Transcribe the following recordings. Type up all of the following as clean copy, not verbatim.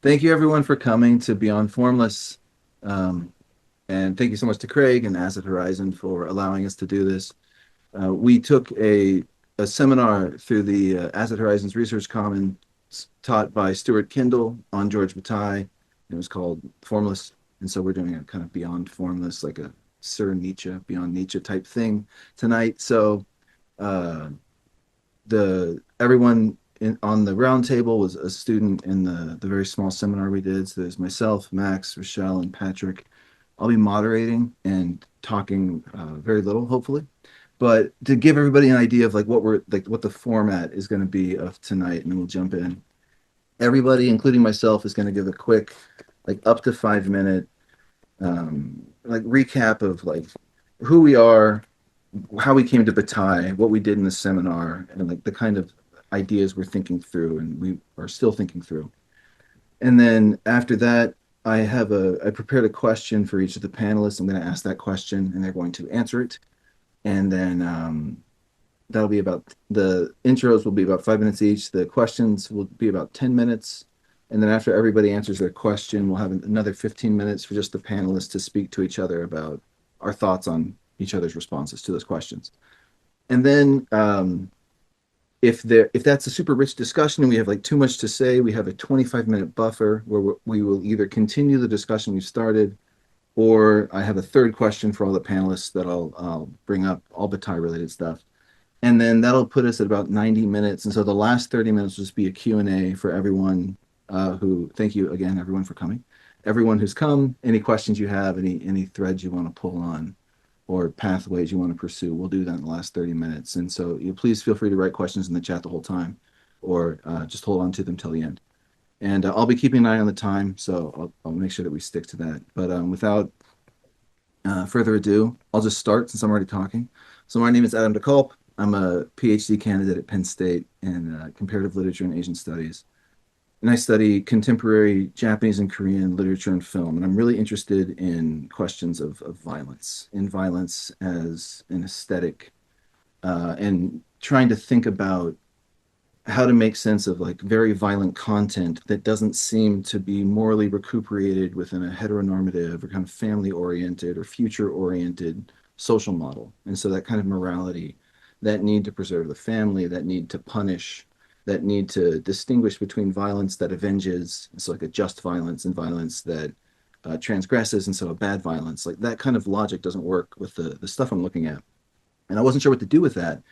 Thank you everyone for coming to Beyond Formless. Um, and thank you so much to Craig and Acid Horizon for allowing us to do this. We took a seminar through the Acid Horizons Research Commons taught by Stuart Kindle on George Bataille. It was called Formless. And so we're doing a kind of Beyond Formless, like a Sir Nietzsche, Beyond Nietzsche type thing tonight. So uh, the everyone on the roundtable was a student in the very small seminar we did. So there's myself, Max, Rachelle, and Patrick. I'll be moderating and talking very little, hopefully, but to give everybody an idea of like what the format is going to be of tonight, and then we'll jump in. Everybody, including myself, is going to give a quick, like up to 5 minute, like recap of like who we are, how we came to Bataille, what we did in the seminar, and like the kind of ideas we're thinking through and we are still thinking through. And then after that, I prepared a question for each of the panelists. I'm going to ask that question and they're going to answer it. And then that'll be about the intros will be about 5 minutes each. The questions will be about 10 minutes. And then after everybody answers their question, we'll have another 15 minutes for just the panelists to speak to each other about our thoughts on each other's responses to those questions. And then if that's a super rich discussion and we have like too much to say, we have a 25-minute buffer where we will either continue the discussion we've started, or I have a third question for all the panelists that I'll bring up, all Bataille related stuff. And then that'll put us at about 90 minutes. And so the last 30 minutes will just be a Q&A for everyone thank you again, everyone for coming. Everyone who's come, any questions you have, any threads you want to pull on or pathways you want to pursue, we'll do that in the last 30 minutes. And so you please feel free to write questions in the chat the whole time or just hold on to them till the end. And I'll be keeping an eye on the time, so I'll make sure that we stick to that. But without further ado, I'll just start since I'm already talking. So my name is Adam DeKalp. I'm a PhD candidate at Penn State in comparative literature and Asian studies. And I study contemporary Japanese and Korean literature and film. And I'm really interested in questions of violence, in violence as an aesthetic, and trying to think about how to make sense of like very violent content that doesn't seem to be morally recuperated within a heteronormative or kind of family oriented or future oriented social model. And so that kind of morality, that need to preserve the family, that need to punish, that need to distinguish between violence that avenges, it's like a just violence, and violence that transgresses, and so a bad violence. Like that kind of logic doesn't work with the stuff I'm looking at. And I wasn't sure what to do with that.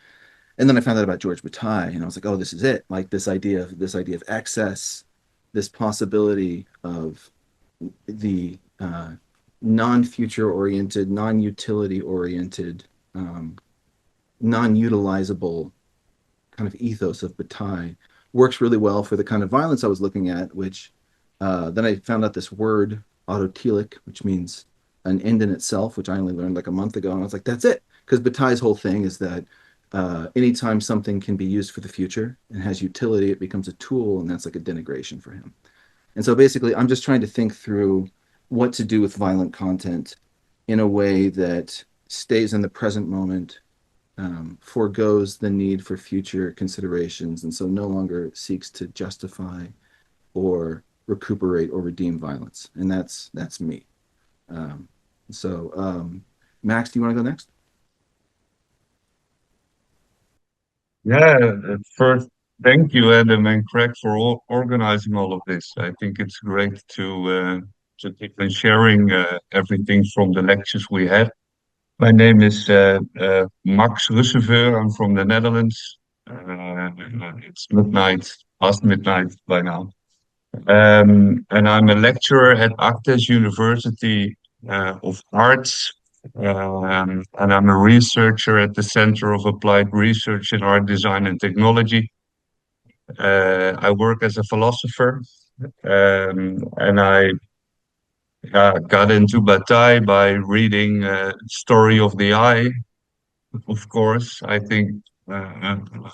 And then I found out about George Bataille, and I was like, oh, this is it. Like this idea of excess, this possibility of the non-future oriented, non-utility oriented, non-utilizable kind of ethos of Bataille works really well for the kind of violence I was looking at, which then I found out this word, autotelic, which means an end in itself, which I only learned like a month ago. And I was like, that's it. Because Bataille's whole thing is that anytime something can be used for the future and has utility, it becomes a tool, and that's like a denigration for him. And so basically, I'm just trying to think through what to do with violent content in a way that stays in the present moment, foregoes the need for future considerations, and so no longer seeks to justify or recuperate or redeem violence. And that's me. Um, so, Max, do you want to go next? Yeah, first, thank you, Adam and Craig, for organizing all of this. I think it's great to keep on sharing everything from the lectures we had. My name is Max Russeveur. I'm from the Netherlands. It's midnight, past midnight by now. And I'm a lecturer at Actes University of Arts. And I'm a researcher at the Center of Applied Research in Art Design and Technology. I work as a philosopher, and I got into Bataille by reading Story of the Eye, of course. I think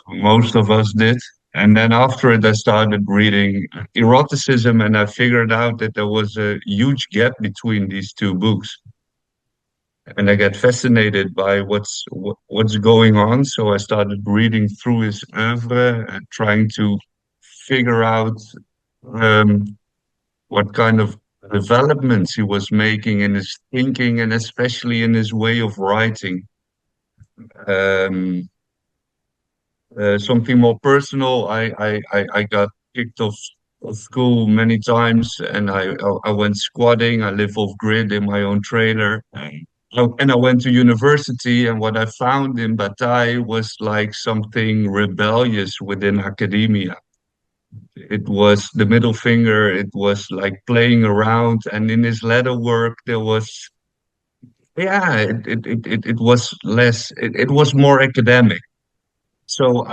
most of us did. And then after it, I started reading eroticism, and I figured out that there was a huge gap between these two books. And I get fascinated by what's going on. So I started reading through his oeuvre and trying to figure out um, what kind of developments he was making in his thinking and especially in his way of writing. Um, Something more personal, I got kicked off of school many times, and I went squatting. I live off grid in my own trailer. And I went to university, and what I found in Bataille was like something rebellious within academia. It was the middle finger, it was like playing around, and in his latter work, there was, yeah, it was less, it was more academic. So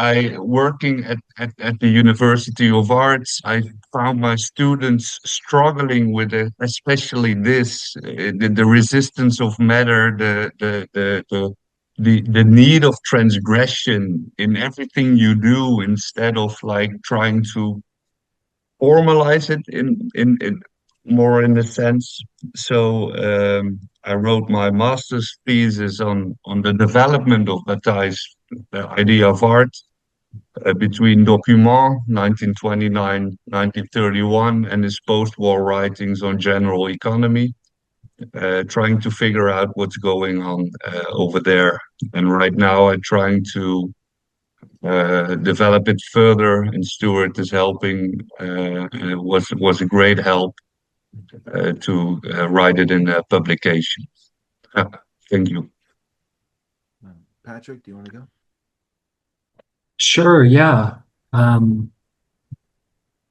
working at the University of Arts, I found my students struggling with it, especially this, the resistance of matter, the need of transgression in everything you do instead of like trying to formalize it in more in a sense. So I wrote my master's thesis on the development of Bataille's idea of art between Document 1929-1931 and his post-war writings on general economy, trying to figure out what's going on over there. And right now I'm trying to develop it further, and Stuart is helping. Was a great help to write it in a publication. Thank you. Patrick, do you want to go? Sure, yeah. Um,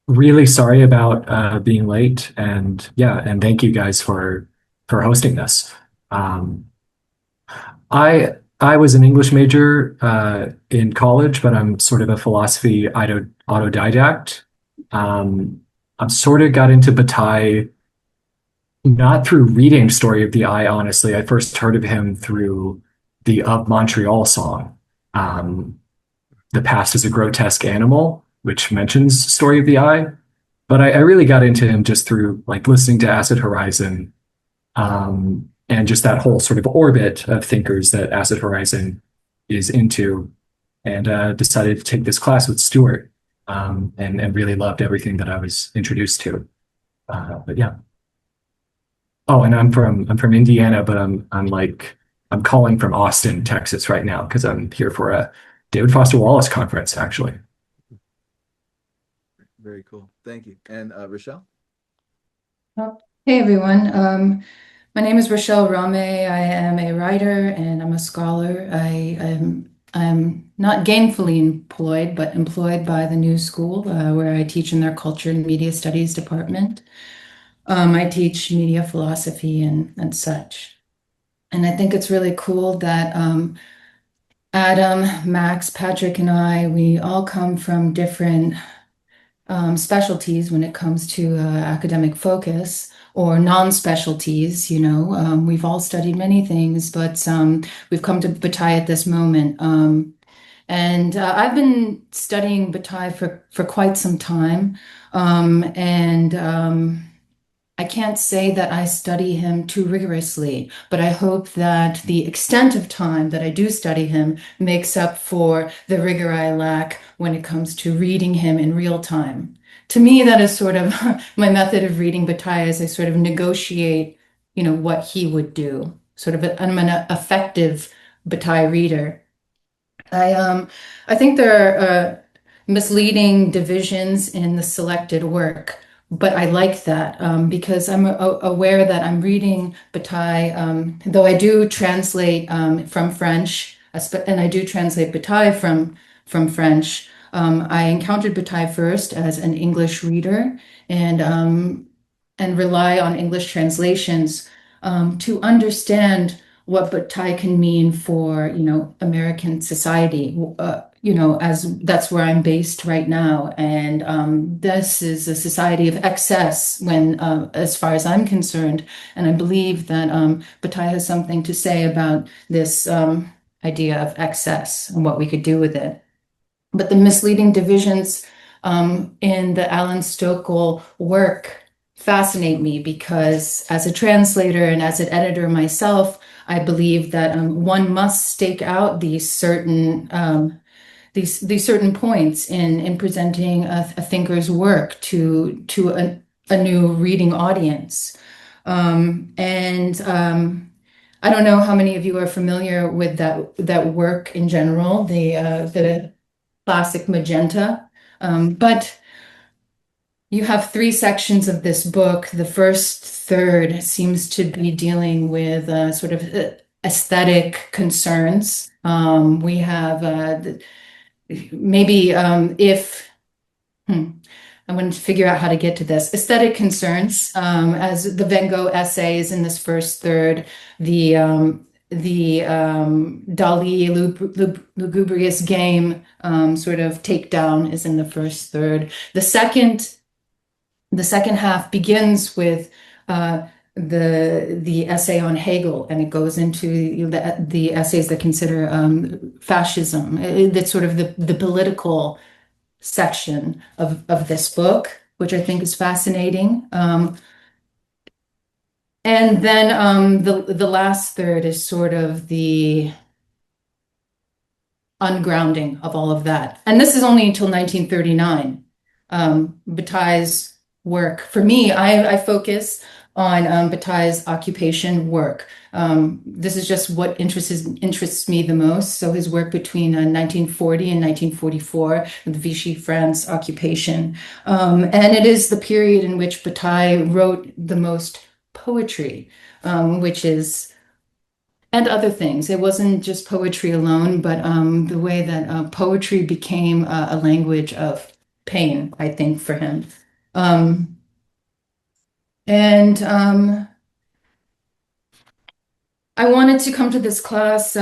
really sorry about being late, and yeah, and thank you guys for hosting this. Um, I was an English major in college, but I'm sort of a philosophy autodidact. I'm sort of got into Bataille not through reading Story of the Eye, honestly. I first heard of him through the Of Montreal song. Um, the past is a grotesque animal, which mentions Story of the Eye. But I really got into him just through like listening to Acid Horizon, and just that whole sort of orbit of thinkers that Acid Horizon is into, and decided to take this class with Stuart, and really loved everything that I was introduced to. But yeah. Oh, and I'm from Indiana, but I'm calling from Austin, Texas right now because I'm here for a David Foster Wallace conference, actually. Very cool. Thank you. And Rachelle? Well, hey everyone. My name is Rachelle Rame. I am a writer and I'm a scholar. I'm not gainfully employed, but employed by the New School, where I teach in their Culture and Media Studies department. I teach media philosophy and such. And I think it's really cool that Adam, Max, Patrick, and we all come from different specialties when it comes to academic focus or non-specialties. We've all studied many things, but we've come to Bataille at this moment. And I've been studying Bataille for quite some time. And I can't say that I study him too rigorously, but I hope that the extent of time that I do study him makes up for the rigor I lack when it comes to reading him in real time. To me, that is sort of my method of reading Bataille, as I sort of negotiate, what he would do. I'm an effective Bataille reader. I think there are misleading divisions in the selected work, but I like that because I'm aware that I'm reading Bataille, though I do translate from French, and I do translate Bataille from French. I encountered Bataille first as an English reader, and rely on English translations to understand what Bataille can mean for, American society, as that's where I'm based right now. And this is a society of excess as far as I'm concerned. And I believe that Bataille has something to say about this idea of excess and what we could do with it. But the misleading divisions in the Alan Stokel work fascinate me because as a translator and as an editor myself, I believe that one must stake out these certain points in presenting a thinker's work to a new reading audience. I don't know how many of you are familiar with that work in general, the classic magenta. But you have three sections of this book. The first third seems to be dealing with sort of aesthetic concerns. We have maybe if I want to figure out how to get to this. Aesthetic concerns, as the Van Gogh essays in this first third, the Dali lugubrious game sort of takedown is in the first third. The second half begins with the essay on Hegel, and it goes into the essays that consider fascism. That's sort of the political section of this book, which I think is fascinating. And then the last third is sort of the ungrounding of all of that. And this is only until 1939. Bataille's work, for me, I focus on Bataille's occupation work. This is just what interests me the most. So his work between 1940 and 1944, the Vichy France occupation. And it is the period in which Bataille wrote the most poetry, which is, and other things. It wasn't just poetry alone, but the way that poetry became a language of pain, I think, for him. I wanted to come to this class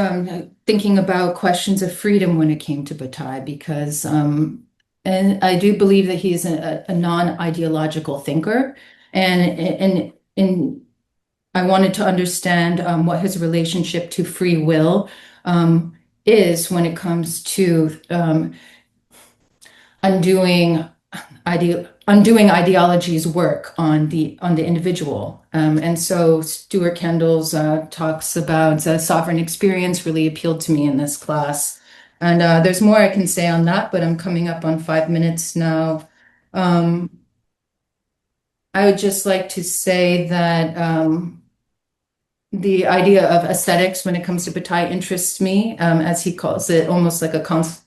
thinking about questions of freedom when it came to Bataille, because and I do believe that he is a non-ideological thinker, and I wanted to understand what his relationship to free will is when it comes to undoing ideology's work on the individual. And so Stuart Kendall's talks about sovereign experience really appealed to me in this class. And there's more I can say on that, but I'm coming up on 5 minutes now. I would just like to say that the idea of aesthetics when it comes to Bataille interests me, as he calls it, almost like a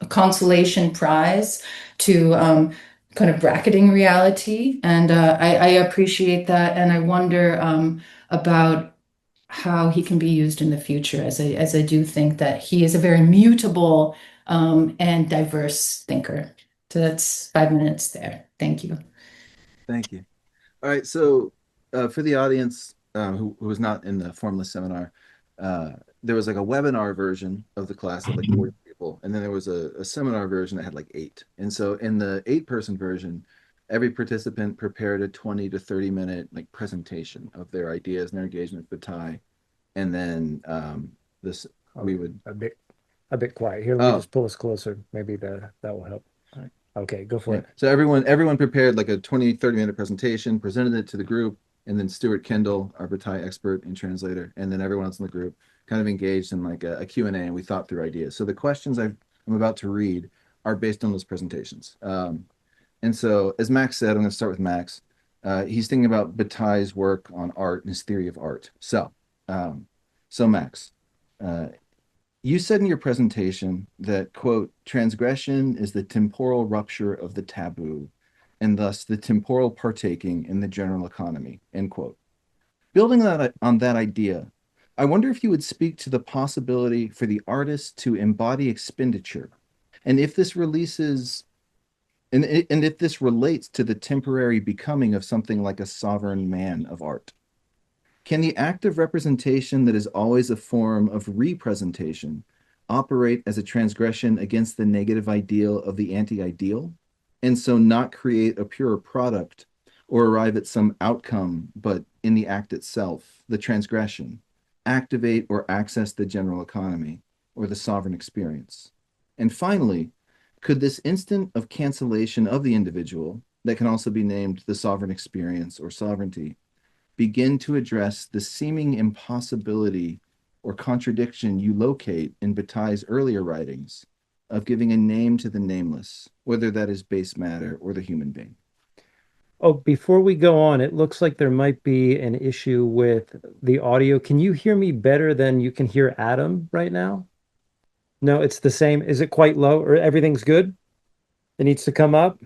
consolation prize to kind of bracketing reality. And I appreciate that. And I wonder about how he can be used in the future, as I do think that he is a very mutable and diverse thinker. So that's 5 minutes there. Thank you. Thank you. All right, so for the audience who was not in the Formless seminar, there was like a webinar version of the class of like 40 people, and then there was a seminar version that had like 8. And so in the 8-person version, every participant prepared a 20 to 30 minute like presentation of their ideas and their engagement with Bataille, and then we would a bit quiet here. Let me just pull us closer. Maybe that will help. All right. Okay, go for it. So everyone prepared like a 20, 30 minute presentation, presented it to the group, and then Stuart Kendall, our Bataille expert and translator, and then everyone else in the group kind of engaged in like a Q&A, and we thought through ideas. So the questions I'm about to read are based on those presentations. And so as Max said, I'm going to start with Max. He's thinking about Bataille's work on art and his theory of art. So Max, you said in your presentation that, quote, transgression is the temporal rupture of the taboo, and thus the temporal partaking in the general economy, end quote. Building on that idea, I wonder if you would speak to the possibility for the artist to embody expenditure, and if this releases, and if this relates to the temporary becoming of something like a sovereign man of art. Can the act of representation that is always a form of representation operate as a transgression against the negative ideal of the anti-ideal, and so not create a pure product or arrive at some outcome, but in the act itself, the transgression, activate or access the general economy or the sovereign experience? And finally, could this instant of cancellation of the individual, that can also be named the sovereign experience or sovereignty, begin to address the seeming impossibility or contradiction you locate in Bataille's earlier writings of giving a name to the nameless, whether that is base matter or the human being? Oh, before we go on, it looks like there might be an issue with the audio. Can you hear me better than you can hear Adam right now? No, it's the same. Is it quite low or everything's good? It needs to come up.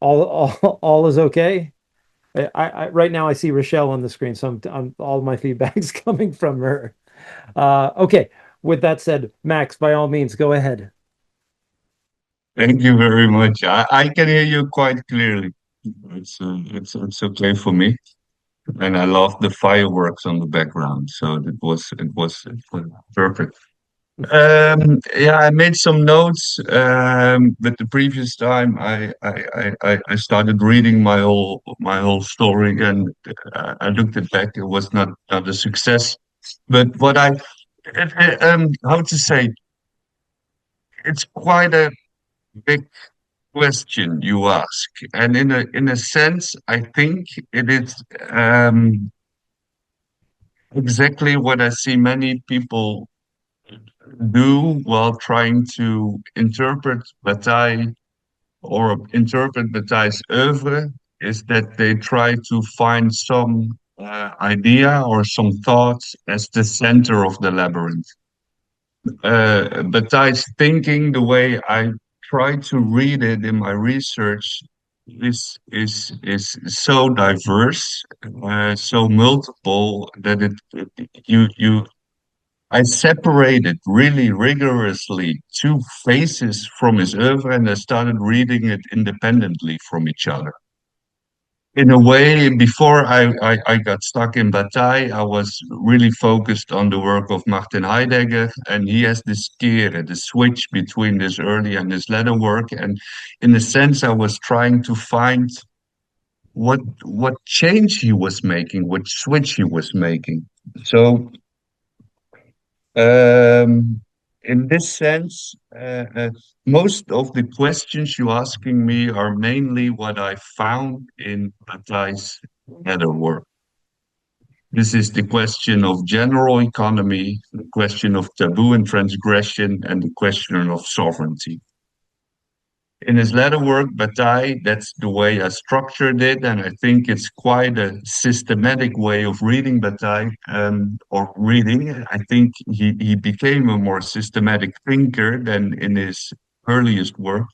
All is okay. Right now I see Rachelle on the screen, so all my feedback's coming from her. Okay. With that said, Max, by all means, go ahead. Thank you very much. I can hear you quite clearly. It's okay for me. And I love the fireworks on the background, so it was perfect. Yeah, I made some notes, but the previous time I started reading my whole story, and I looked it back. It was not a success. But how to say, it's quite a big question you ask, and in a sense, I think it is exactly what I see many people do while trying to interpret Bataille or interpret Bataille's oeuvre, is that they try to find some idea or some thoughts as the center of the labyrinth. Bataille's thinking, the way I try to read it in my research, is so diverse, so multiple that you I separated really rigorously two phases from his oeuvre, and I started reading it independently from each other. In a way, before I got stuck in Bataille, I was really focused on the work of Martin Heidegger, and he has this kere, the switch between this early and this later work. And in a sense, I was trying to find what change he was making, what switch he was making. So in this sense, most of the questions you're asking me are mainly what I found in Bataille's other work. This is the question of general economy, the question of taboo and transgression, and the question of sovereignty. In his latter work, Bataille, that's the way I structured it, and I think it's quite a systematic way of reading Bataille, or reading. I think he became a more systematic thinker than in his earliest work.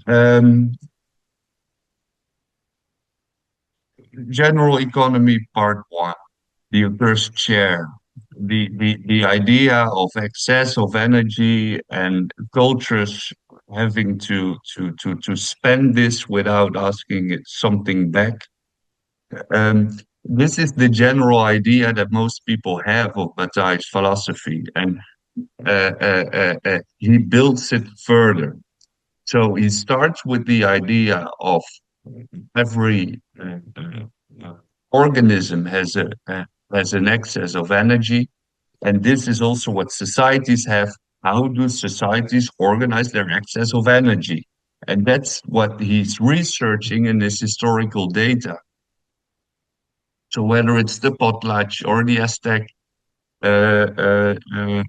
Um, General Economy, Part 1, the first chair. The idea of excess of energy and cultures having to spend this without asking it something back. This is the general idea that most people have of Bataille's philosophy, and he builds it further. So he starts with the idea of every organism has an excess of energy, and this is also what societies have. How do societies organize their excess of energy? And that's what he's researching in this historical data. So whether it's the potlatch or the Aztec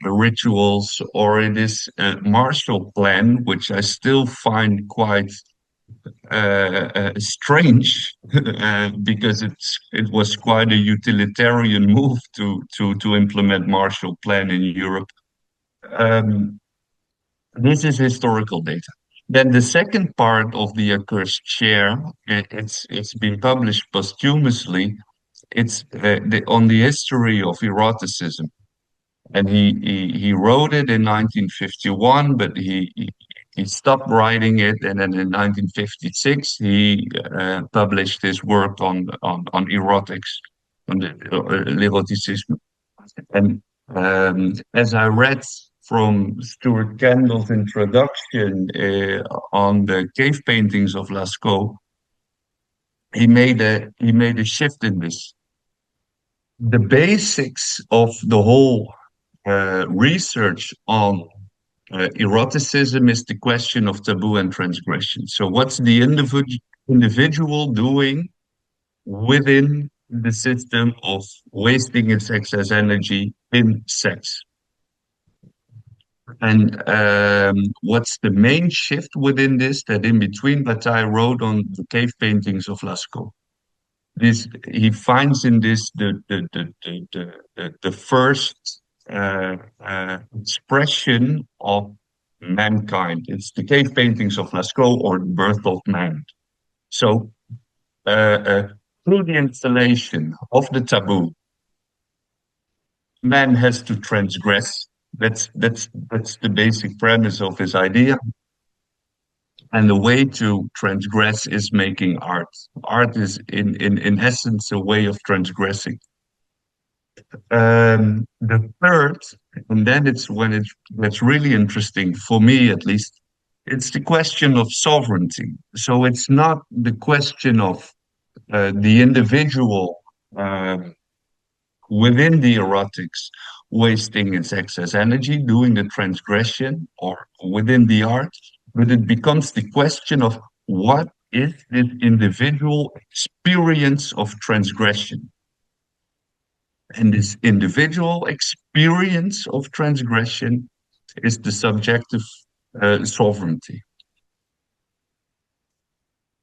rituals, or it is a Marshall Plan, which I still find quite strange, because it was quite a utilitarian move to implement Marshall Plan in Europe. Um, this is historical data. Then the second part of the accursed share, it's been published posthumously. It's on the history of eroticism, and he wrote it in 1951, but he stopped writing it, and then in 1956 he published his work on erotics, on the l'éroticisme. And as I read from Stuart Kendall's introduction on the cave paintings of Lascaux, he made a shift in this. The basics of the whole research on eroticism is the question of taboo and transgression. So, what's the individual doing within the system of wasting its excess energy in sex? And what's the main shift within this? That in between Bataille wrote on the cave paintings of Lascaux. This he finds in this the first expression of mankind. It's the cave paintings of Lascaux, or the birth of man. So through the installation of the taboo, man has to transgress. That's the basic premise of his idea. And the way to transgress is making art. Art is in essence a way of transgressing. The third, and then it's when that's really interesting for me at least, it's the question of sovereignty. So it's not the question of the individual within the erotics wasting its excess energy, doing the transgression, or within the art, but it becomes the question of what is this individual experience of transgression. And this individual experience of transgression is the subjective sovereignty.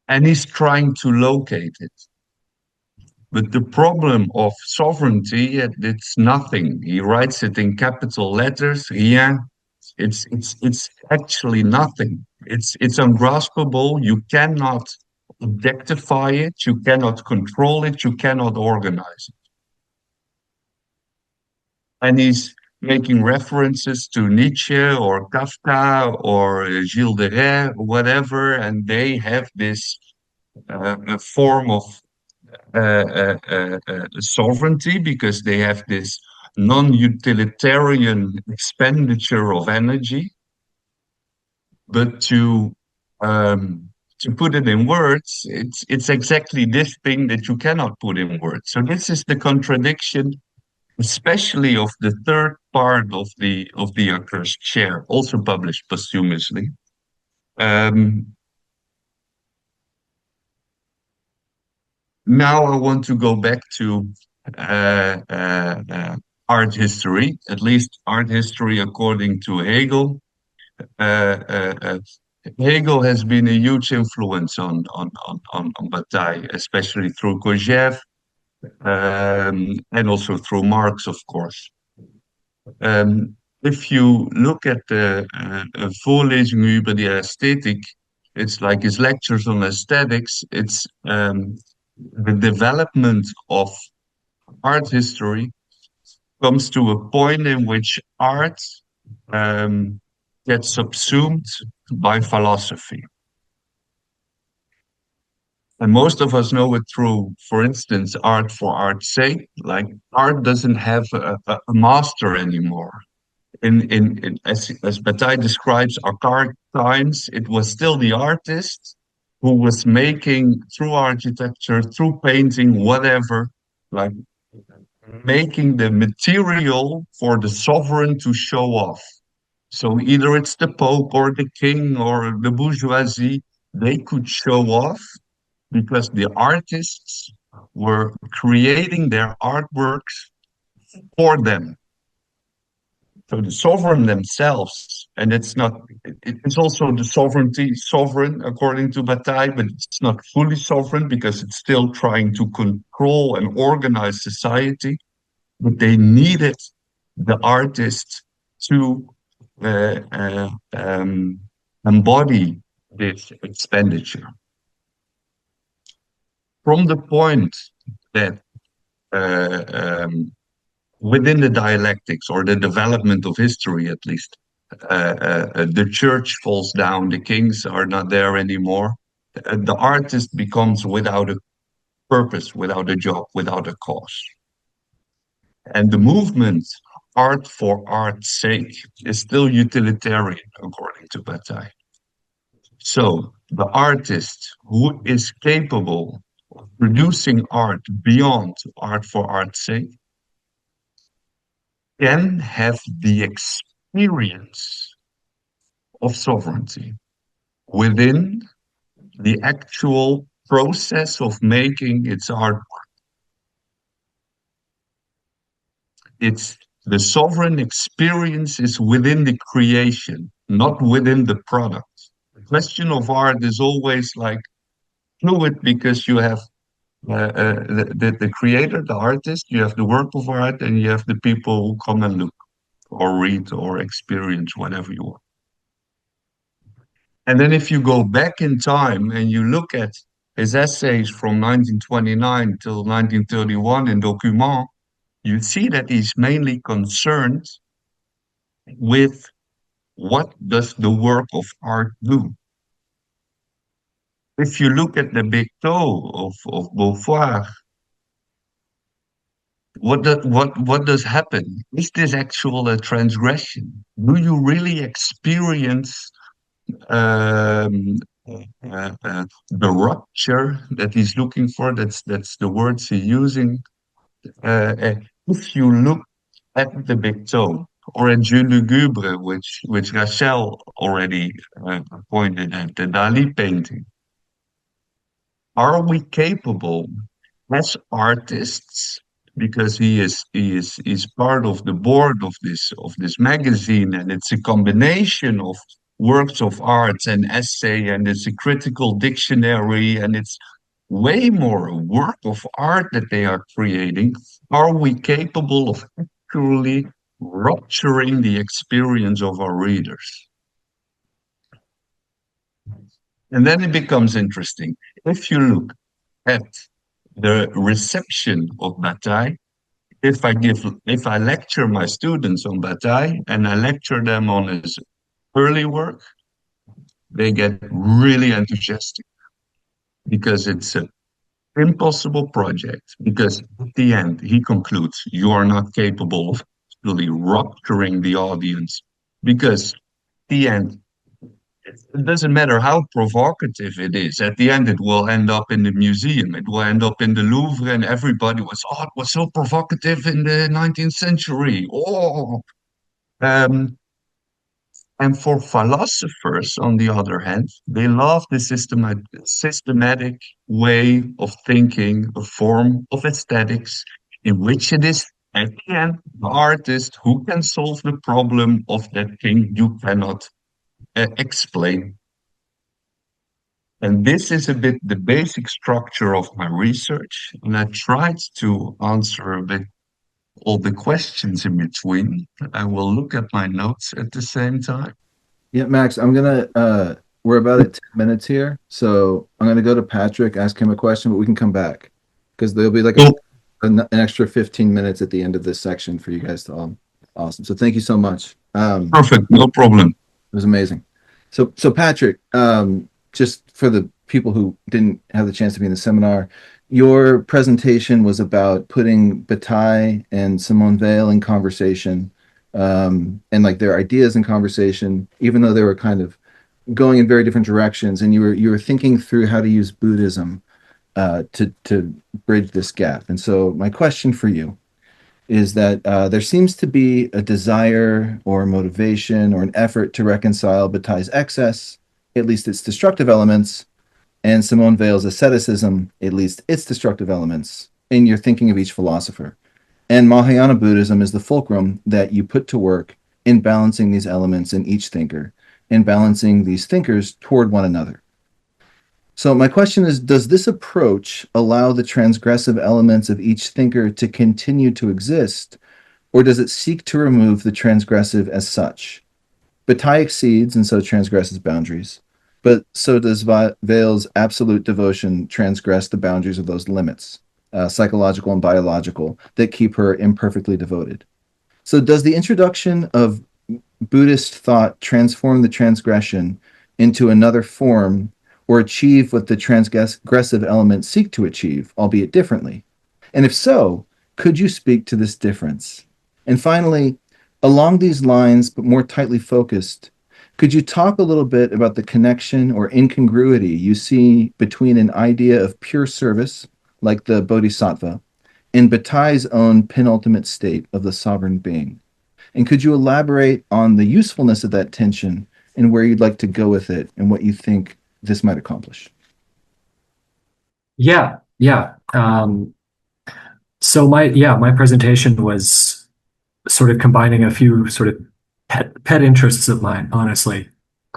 And he's trying to locate it. But the problem of sovereignty, it's nothing. He writes it in capital letters. Yeah, it's actually nothing. It's ungraspable. You cannot objectify it. You cannot control it. You cannot organize it. And he's making references to Nietzsche or Kafka or Gilles de Rais, whatever, and they have this form of sovereignty because they have this non-utilitarian expenditure of energy. But to put it in words, it's exactly this thing that you cannot put in words. So this is the contradiction, especially of the third part of the AHRC share, also published posthumously. Now I want to go back to art history, at least art history according to Hegel. Hegel has been a huge influence on Bataille, especially through Kojève, and also through Marx, of course. If you look at the Vorlesungen über die Ästhetik, it's like his lectures on aesthetics. It's the development of art history comes to a point in which art gets subsumed by philosophy. And most of us know it through, for instance, art for art's sake. Like art doesn't have a master anymore. As Bataille describes archaic times, it was still the artist who was making through architecture, through painting, whatever, like making the material for the sovereign to show off. So either it's the Pope or the king or the bourgeoisie, they could show off because the artists were creating their artworks for them. So the sovereign themselves, and it's also the sovereign according to Bataille, but it's not fully sovereign because it's still trying to control and organize society. But they needed the artists to embody this expenditure. From the point that within the dialectics or the development of history, at least, the church falls down, the kings are not there anymore. The artist becomes without a purpose, without a job, without a cause. And the movement, art for art's sake, is still utilitarian, according to Bataille. So the artist who is capable of producing art beyond art for art's sake can have the experience of sovereignty within the actual process of making its artwork. It's The sovereign experience is within the creation, not within the product. The question of art is always like fluid because you have the creator, the artist, you have the work of art, and you have the people who come and look or read or experience whatever you want. And then if you go back in time and you look at his essays from 1929 till 1931 in Documents, you see that he's mainly concerned with what does the work of art do. If you look at the big toe of Beauvoir, what does happen? Is this actual a transgression? Do you really experience um, the rupture that he's looking for? That's the words he's using. If you look at the big toe, or at Jeu Lugubre, which Rachelle already pointed at, the Dali painting, are we capable as artists, because he's part of the board of this magazine, and it's a combination of works of art and essay, and it's a critical dictionary, and it's way more a work of art that they are creating. Are we capable of actually rupturing the experience of our readers? And then it becomes interesting. If you look at the reception of Bataille, if I lecture my students on Bataille and I lecture them on his early work, they get really enthusiastic because it's an impossible project. Because at the end, he concludes, you are not capable of really rupturing the audience. Because at the end, it doesn't matter how provocative it is. At the end, it will end up in the museum. It will end up in the Louvre, and everybody was, oh, it was so provocative in the 19th century. Oh, um, and for philosophers, on the other hand, they love the systematic way of thinking, a form of aesthetics, in which it is at the end the artist who can solve the problem of that thing you cannot explain. And this is a bit the basic structure of my research. And I tried to answer a bit all the questions in between. I will look at my notes at the same time. Yeah, Max, I'm gonna we're about at 10 minutes here, so I'm gonna go to Patrick, ask him a question, but we can come back because there'll be like Cool. an extra 15 minutes at the end of this section for you guys to all. Awesome. So thank you so much. Perfect, no problem. It was amazing. So Patrick, just for the people who didn't have the chance to be in the seminar, your presentation was about putting Bataille and Simone Weil in conversation, and like their ideas in conversation, even though they were kind of going in very different directions, and you were thinking through how to use Buddhism to bridge this gap. And so my question for you is that there seems to be a desire or motivation or an effort to reconcile Bataille's excess, at least its destructive elements, and Simone Weil's asceticism, at least its destructive elements, in your thinking of each philosopher. And Mahayana Buddhism is the fulcrum that you put to work in balancing these elements in each thinker, in balancing these thinkers toward one another. So my question is, does this approach allow the transgressive elements of each thinker to continue to exist, or does it seek to remove the transgressive as such? Bataille exceeds and so transgresses boundaries, but so does Weil's absolute devotion transgress the boundaries of those limits, psychological and biological, that keep her imperfectly devoted. So does the introduction of Buddhist thought transform the transgression into another form or achieve what the transgressive elements seek to achieve, albeit differently? And if so, could you speak to this difference? And finally, along these lines, but more tightly focused, could you talk a little bit about the connection or incongruity you see between an idea of pure service, like the Bodhisattva, and Bataille's own penultimate state of the sovereign being? And could you elaborate on the usefulness of that tension and where you'd like to go with it and what you think this might accomplish? Yeah. So my presentation was sort of combining a few sort of pet interests of mine, honestly,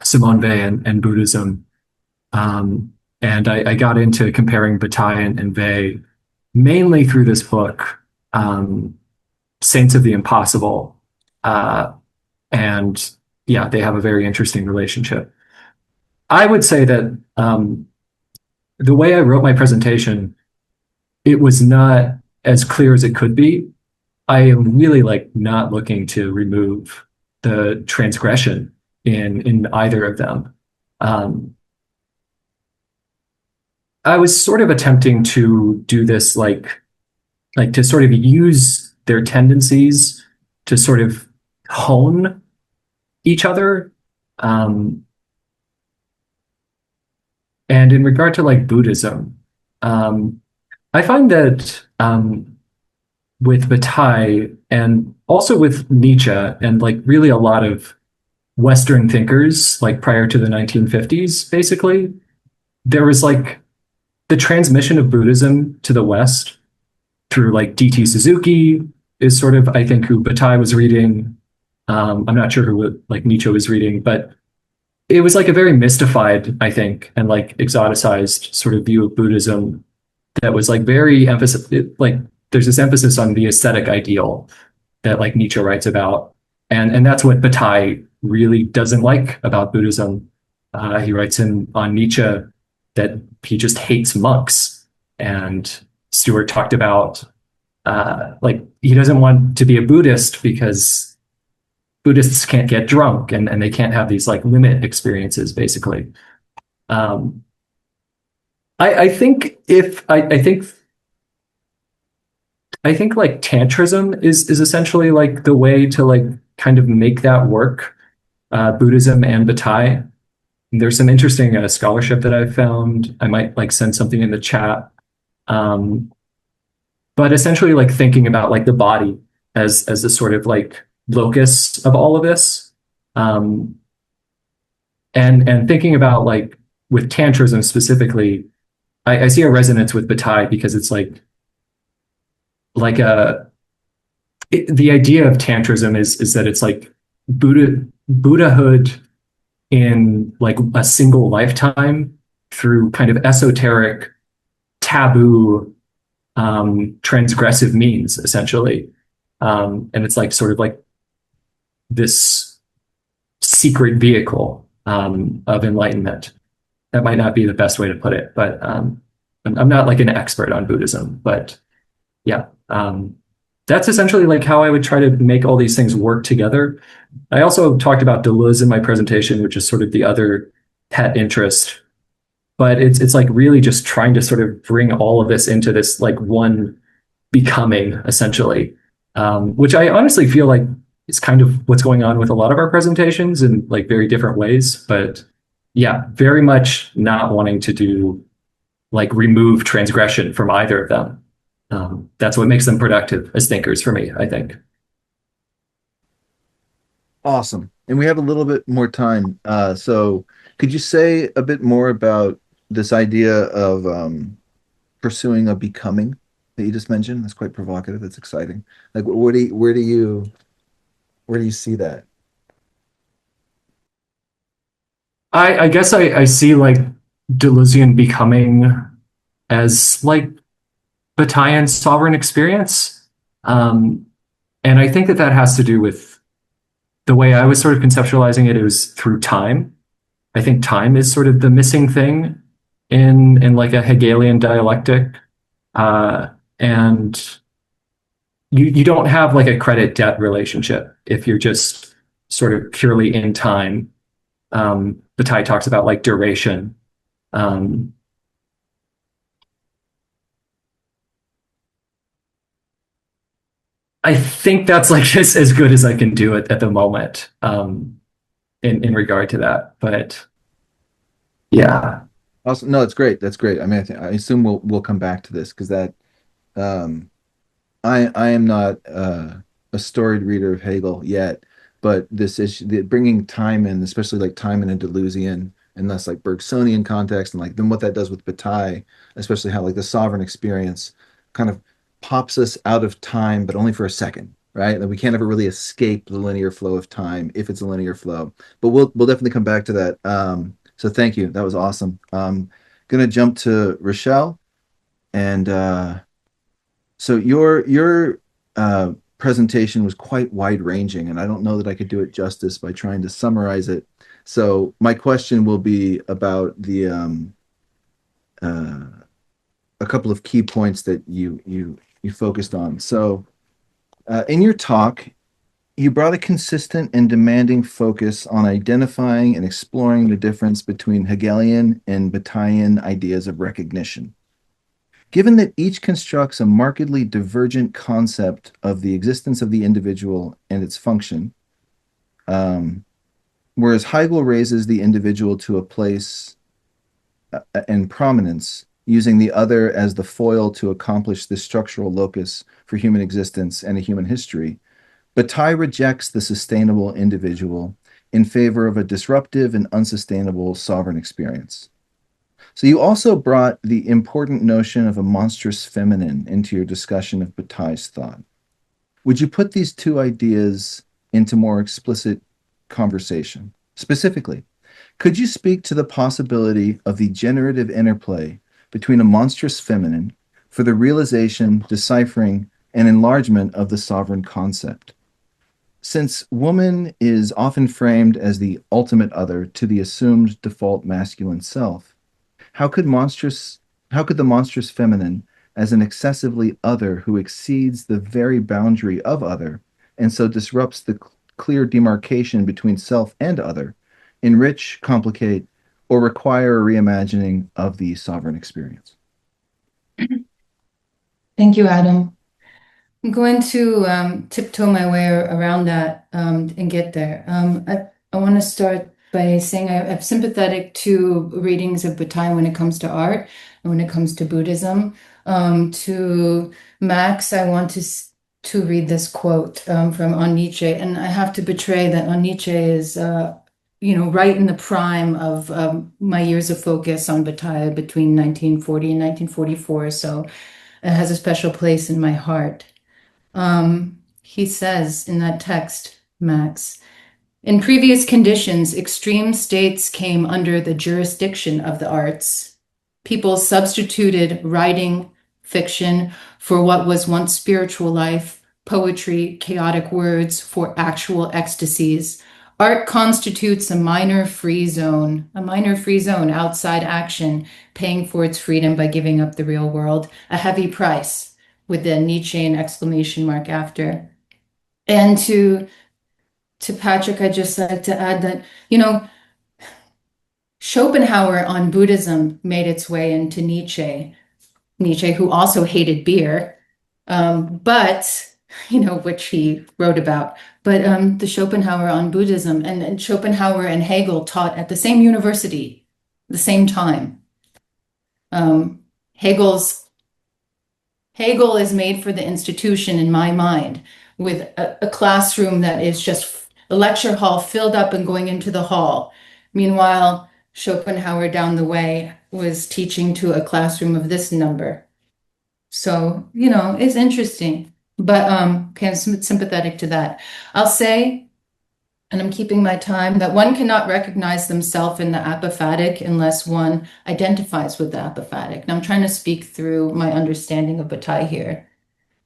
Simone Weil and Buddhism. Um, and I got into comparing Bataille and Weil mainly through this book, um, Saints of the Impossible. Uh, and yeah, they have a very interesting relationship. I would say that the way I wrote my presentation, it was not as clear as it could be. I am really like not looking to remove the transgression in either of them. Um, I was sort of attempting to do this like to sort of use their tendencies to sort of hone each other. Um, and in regard to like Buddhism, I find that with Bataille and also with Nietzsche and like really a lot of Western thinkers, like prior to the 1950s, basically, there was like the transmission of Buddhism to the West through like D.T. Suzuki is sort of, I think, who Bataille was reading. I'm not sure who like Nietzsche was reading, but it was like a very mystified, I think, and like exoticized sort of view of Buddhism that was like very emphasis, like there's this emphasis on the aesthetic ideal that like Nietzsche writes about, and that's what Bataille really doesn't like about Buddhism. He writes in on Nietzsche that he just hates monks, and Stewart talked about like he doesn't want to be a Buddhist because Buddhists can't get drunk and they can't have these like limit experiences, basically. Um, I think if I think like tantrism is essentially like the way to like kind of make that work. Buddhism and Bataille. There's some interesting scholarship that I've found. I might like send something in the chat. Um, but essentially like thinking about like the body as a sort of like locus of all of this. Um, and thinking about like with tantrism specifically, I see a resonance with Bataille because it's like the idea of tantrism is that it's like Buddhahood in like a single lifetime through kind of esoteric, taboo, transgressive means, essentially. And it's like sort of like this secret vehicle of enlightenment. That might not be the best way to put it, but I'm not like an expert on Buddhism, but yeah, that's essentially like how I would try to make all these things work together. I also talked about Deleuze in my presentation, which is sort of the other pet interest, but it's like really just trying to sort of bring all of this into this like one becoming essentially, which I honestly feel like is kind of what's going on with a lot of our presentations in like very different ways. But yeah, very much not wanting to do like remove transgression from either of them. That's what makes them productive as thinkers for me, I think. Awesome. And we have a little bit more time. So could you say a bit more about this idea of pursuing a becoming that you just mentioned? That's quite provocative. That's exciting. Like, where do you see that? I guess I see like Deleuzian becoming as like Bataille's sovereign experience. Um, and I think that that has to do with the way I was sort of conceptualizing it. It was through time. I think time is sort of the missing thing in like a Hegelian dialectic. And you don't have like a credit debt relationship if you're just sort of purely in time. Bataille talks about like duration. Um, I think that's like just as good as I can do it at the moment, in regard to that. But yeah, Also, no, it's great. That's great. I mean, I assume we'll come back to this because that um, I am not a storied reader of Hegel yet, but this issue, bringing time in, especially like time in a Deleuzian and thus like Bergsonian context, and like then what that does with Bataille, especially how like the sovereign experience kind of pops us out of time, but only for a second. right? That we can't ever really escape the linear flow of time if it's a linear flow. But we'll definitely come back to that. So thank you. That was awesome. Gonna jump to Rachelle, and so your presentation was quite wide ranging, and I don't know that I could do it justice by trying to summarize it. So my question will be about the uh, a couple of key points that you focused on. So in your talk, you brought a consistent and demanding focus on identifying and exploring the difference between Hegelian and Bataillean ideas of recognition. Given that each constructs a markedly divergent concept of the existence of the individual and its function, um, whereas Hegel raises the individual to a place and prominence, using the other as the foil to accomplish this structural locus for human existence and a human history, Bataille rejects the sustainable individual in favor of a disruptive and unsustainable sovereign experience. So you also brought the important notion of a monstrous feminine into your discussion of Bataille's thought. Would you put these two ideas into more explicit conversation? Specifically, could you speak to the possibility of the generative interplay between a monstrous feminine for the realization, deciphering, and enlargement of the sovereign concept? Since woman is often framed as the ultimate other to the assumed default masculine self, how could the monstrous feminine, as an excessively other who exceeds the very boundary of other, and so disrupts the clear demarcation between self and other, enrich, complicate, or require a reimagining of the sovereign experience? Thank you, Adam. I'm going to tiptoe my way around that and get there. I want to start by saying I'm sympathetic to readings of Bataille when it comes to art and when it comes to Buddhism. To Max, I want to read this quote from On Nietzsche, and I have to betray that On Nietzsche is right in the prime of my years of focus on Bataille between 1940 and 1944, so it has a special place in my heart. He says in that text, Max, in previous conditions, extreme states came under the jurisdiction of the arts. People substituted writing, fiction, for what was once spiritual life, poetry, chaotic words for actual ecstasies. Art constitutes a minor free zone outside action, paying for its freedom by giving up the real world, a heavy price, with the Nietzschean exclamation mark after. And to Patrick, I'd just like to add that, Schopenhauer on Buddhism made its way into Nietzsche, who also hated beer, but, which he wrote about. But the Schopenhauer on Buddhism, and Schopenhauer and Hegel taught at the same university, the same time. Hegel is made for the institution in my mind, with a classroom that is just a lecture hall filled up and going into the hall. Meanwhile, Schopenhauer down the way was teaching to a classroom of this number. So, it's interesting, but okay, I'm sympathetic to that. I'll say, and I'm keeping my time, that one cannot recognize themselves in the apophatic unless one identifies with the apophatic. Now I'm trying to speak through my understanding of Bataille here.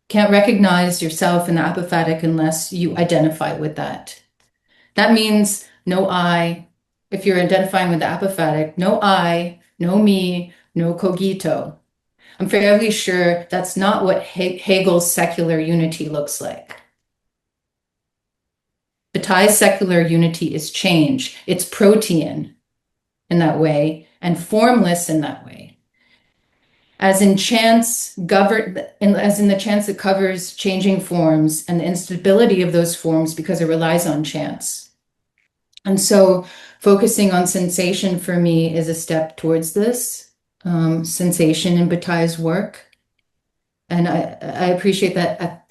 Can't recognize yourself in the apophatic unless you identify with that. That means no I. If you're identifying with the apophatic, no I, no me, no cogito. I'm fairly sure that's not what Hegel's secular unity looks like. Bataille's secular unity is change. It's protean in that way and formless in that way. As in the chance that covers changing forms and the instability of those forms because it relies on chance. And so focusing on sensation for me is a step towards this. Sensation in Bataille's work. And I appreciate that,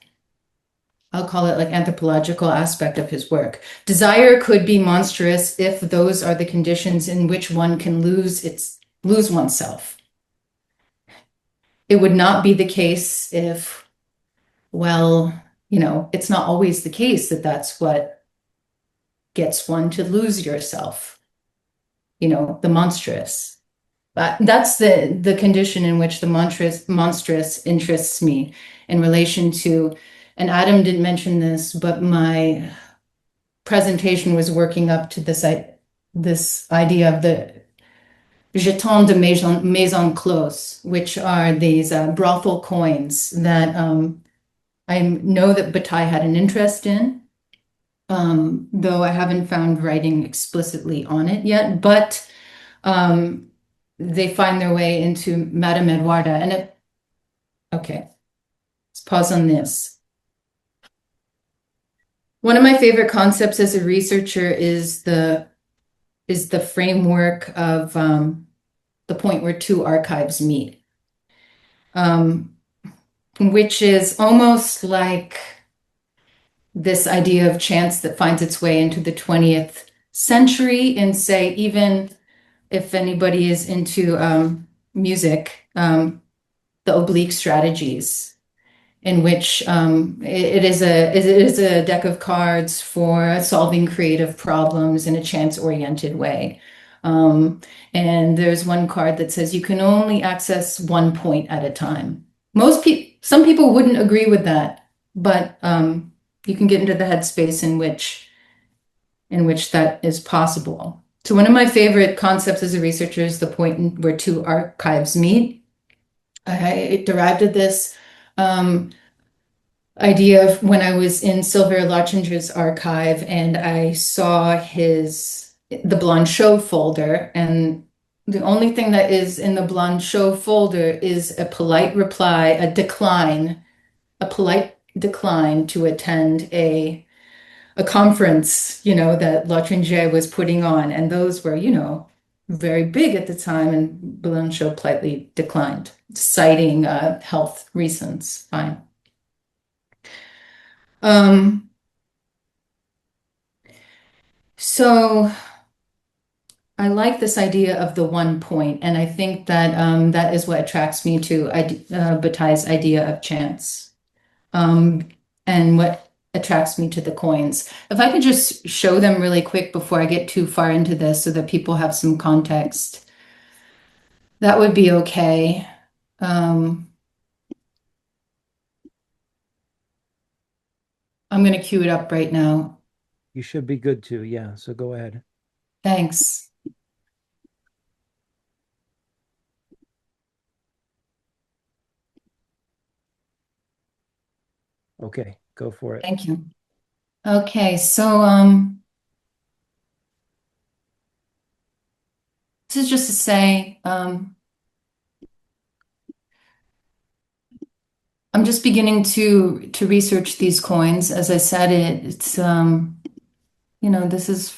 I'll call it like anthropological aspect of his work. Desire could be monstrous if those are the conditions in which one can lose oneself. It would not be the case if, well, it's not always the case that that's what gets one to lose yourself, the monstrous. But that's the condition in which the monstrous interests me in relation to, and Adam didn't mention this, but my presentation was working up to this idea of the jetons de maison close, which are these brothel coins that I know that Bataille had an interest in, though I haven't found writing explicitly on it yet, but they find their way into Madame Edwarda. Okay, let's pause on this. One of my favorite concepts as a researcher is the framework of the point where two archives meet, which is almost like this idea of chance that finds its way into the 20th century. And say, even if anybody is into music, the oblique strategies, in which it is a deck of cards for solving creative problems in a chance-oriented way. And there's one card that says you can only access one point at a time. Some people wouldn't agree with that, but you can get into the headspace in which that is possible. So one of my favorite concepts as a researcher is the point where two archives meet. I derived of this idea of when I was in Sylvain Lachenger's archive and I saw the Blanchot folder, and the only thing that is in the Blanchot folder is a polite reply, a polite decline to attend a conference, that Lachenger was putting on. And those were, very big at the time, and Blanchot politely declined, citing health reasons. Fine. So I like this idea of the one point, and I think that that is what attracts me to Bataille's idea of chance, and what attracts me to the coins. If I could just show them really quick before I get too far into this so that people have some context, that would be okay. I'm going to cue it up right now. You should be good to, yeah. So go ahead. Thanks. Okay, go for it. Thank you. Okay, so this is just to say, I'm just beginning to research these coins. As I said, it's this is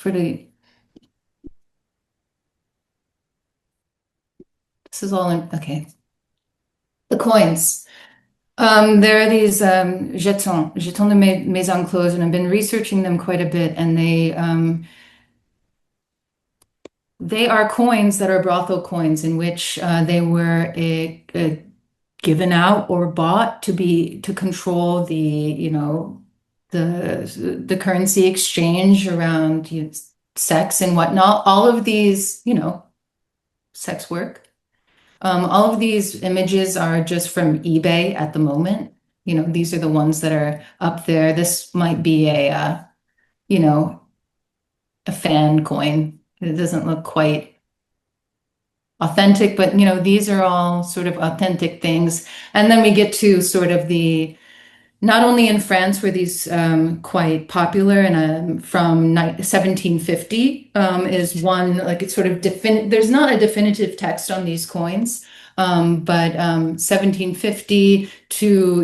this is all in, okay. The coins. There are these jetons de maison close, and I've been researching them quite a bit, and they are coins that are brothel coins in which they were given out or bought to control the currency exchange around sex and whatnot. All of these, sex work. All of these images are just from eBay at the moment. These are the ones that are up there. This might be a fan coin. It doesn't look quite authentic, but these are all sort of authentic things. And then we get to sort of not only in France were these quite popular, and from 1750 is one, like it's sort of there's not a definitive text on these coins, but 1750 to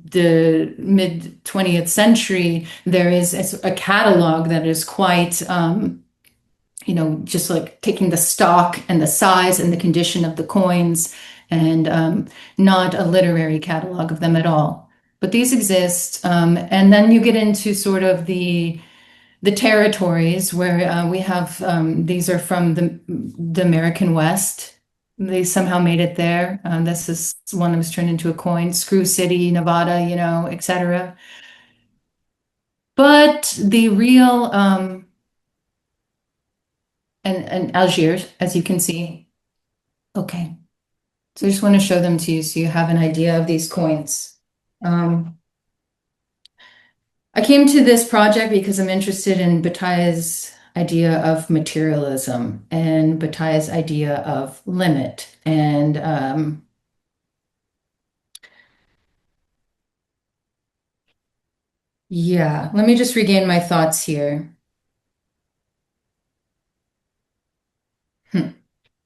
the mid 20th century, there is a catalog that is quite just like taking the stock and the size and the condition of the coins, and not a literary catalog of them at all. But these exist, and then you get into sort of the territories where we have these are from the American West. They somehow made it there. This is one that was turned into a coin. Screw City, Nevada, etc. But the real, and Algiers, as you can see. Okay. So I just want to show them to you so you have an idea of these coins. I came to this project because I'm interested in Bataille's idea of materialism and Bataille's idea of limit. And yeah, let me just regain my thoughts here.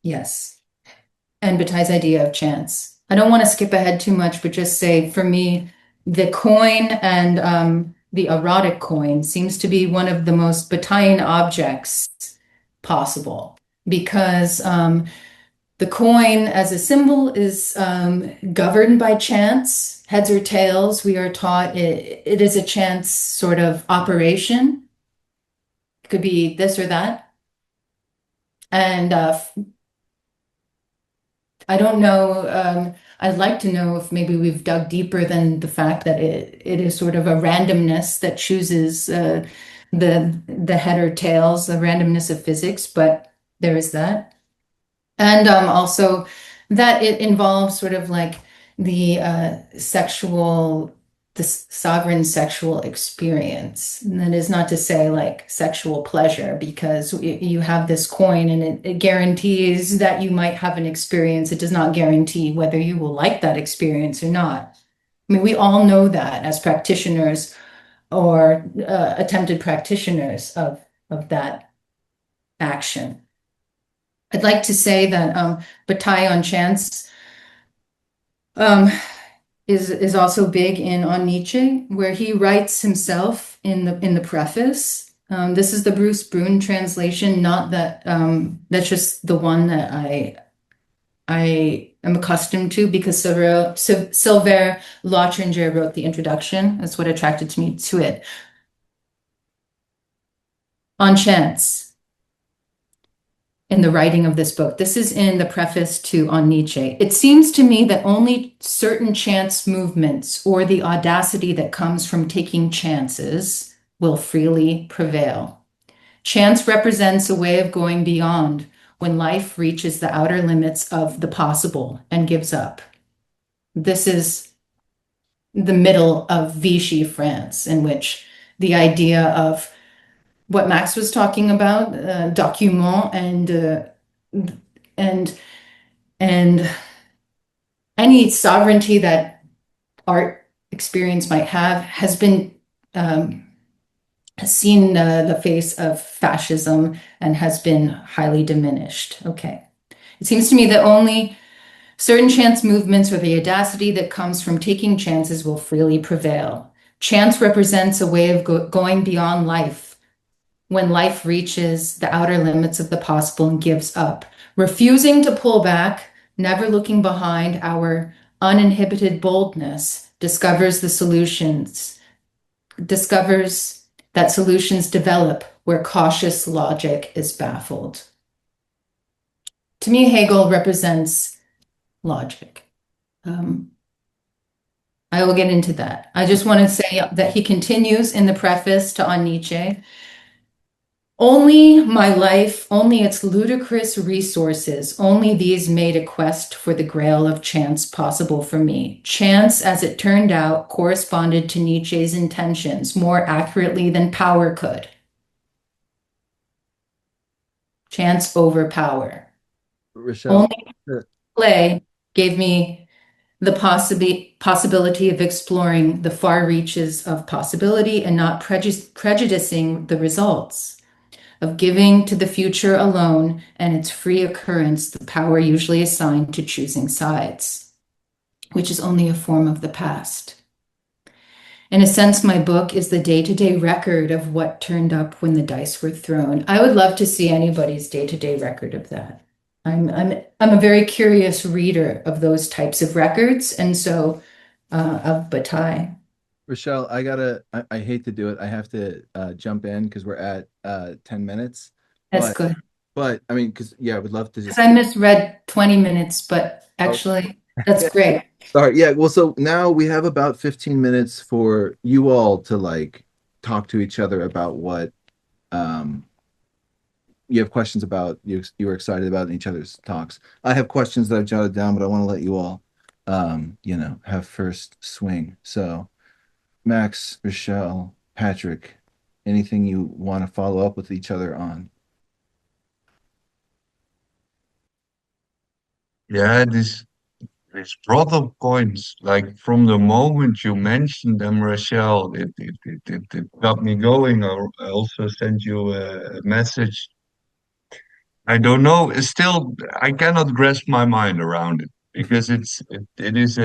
Yes. And Bataille's idea of chance. I don't want to skip ahead too much, but just say for me, the coin and the erotic coin seems to be one of the most Bataillean objects possible because the coin as a symbol is governed by chance, heads or tails. We are taught it is a chance sort of operation. It could be this or that. And I don't know. I'd like to know if maybe we've dug deeper than the fact that it is sort of a randomness that chooses the head or tails, the randomness of physics, but there is that. And also that it involves sort of like the sovereign sexual experience. And that is not to say like sexual pleasure, because you have this coin and it guarantees that you might have an experience. It does not guarantee whether you will like that experience or not. I mean, we all know that as practitioners or attempted practitioners of that action. I'd like to say that Bataille on chance is also big on Nietzsche, where he writes himself in the preface. This is the Bruce Brune translation, not that that's just the one that I am accustomed to because Sylvain Lautringer wrote the introduction. That's what attracted me to it. On chance. In the writing of this book. This is in the preface to On Nietzsche. It seems to me that only certain chance movements or the audacity that comes from taking chances will freely prevail. Chance represents a way of going beyond when life reaches the outer limits of the possible and gives up. This is the middle of Vichy France, in which the idea of what Max was talking about, document and any sovereignty that art experience might have has been seen the face of fascism and has been highly diminished. Okay. It seems to me that only certain chance movements or the audacity that comes from taking chances will freely prevail. Chance represents a way of going beyond life when life reaches the outer limits of the possible and gives up. Refusing to pull back, never looking behind, our uninhibited boldness discovers that solutions develop where cautious logic is baffled. To me, Hegel represents logic. I will get into that. I just want to say that he continues in the preface to On Nietzsche. Only my life, only its ludicrous resources, only these made a quest for the grail of chance possible for me. Chance, as it turned out, corresponded to Nietzsche's intentions more accurately than power could. Chance over power. Rachelle, Only play gave me the possibility of exploring the far reaches of possibility and not prejudicing the results. Of giving to the future alone and its free occurrence the power usually assigned to choosing sides, which is only a form of the past. In a sense, my book is the day-to-day record of what turned up when the dice were thrown. I would love to see anybody's day-to-day record of that. I'm a very curious reader of those types of records, and so of Bataille. Rachelle, I hate to do it. I have to jump in because we're at 10 minutes. That's good. But I mean, I would love to Because I misread 20 minutes, but actually, that's great. Sorry. Yeah. Well, so now we have about 15 minutes for you all to talk to each other about what you have questions about, you were excited about in each other's talks. I have questions that I've jotted down, but I want to let you all, have first swing. So, Max, Rachelle, Patrick, anything you want to follow up with each other on? Yeah, these brother points, like from the moment you mentioned them, Rachelle, it got me going. I also sent you a message. I don't know. It's still, I cannot grasp my mind around it because it is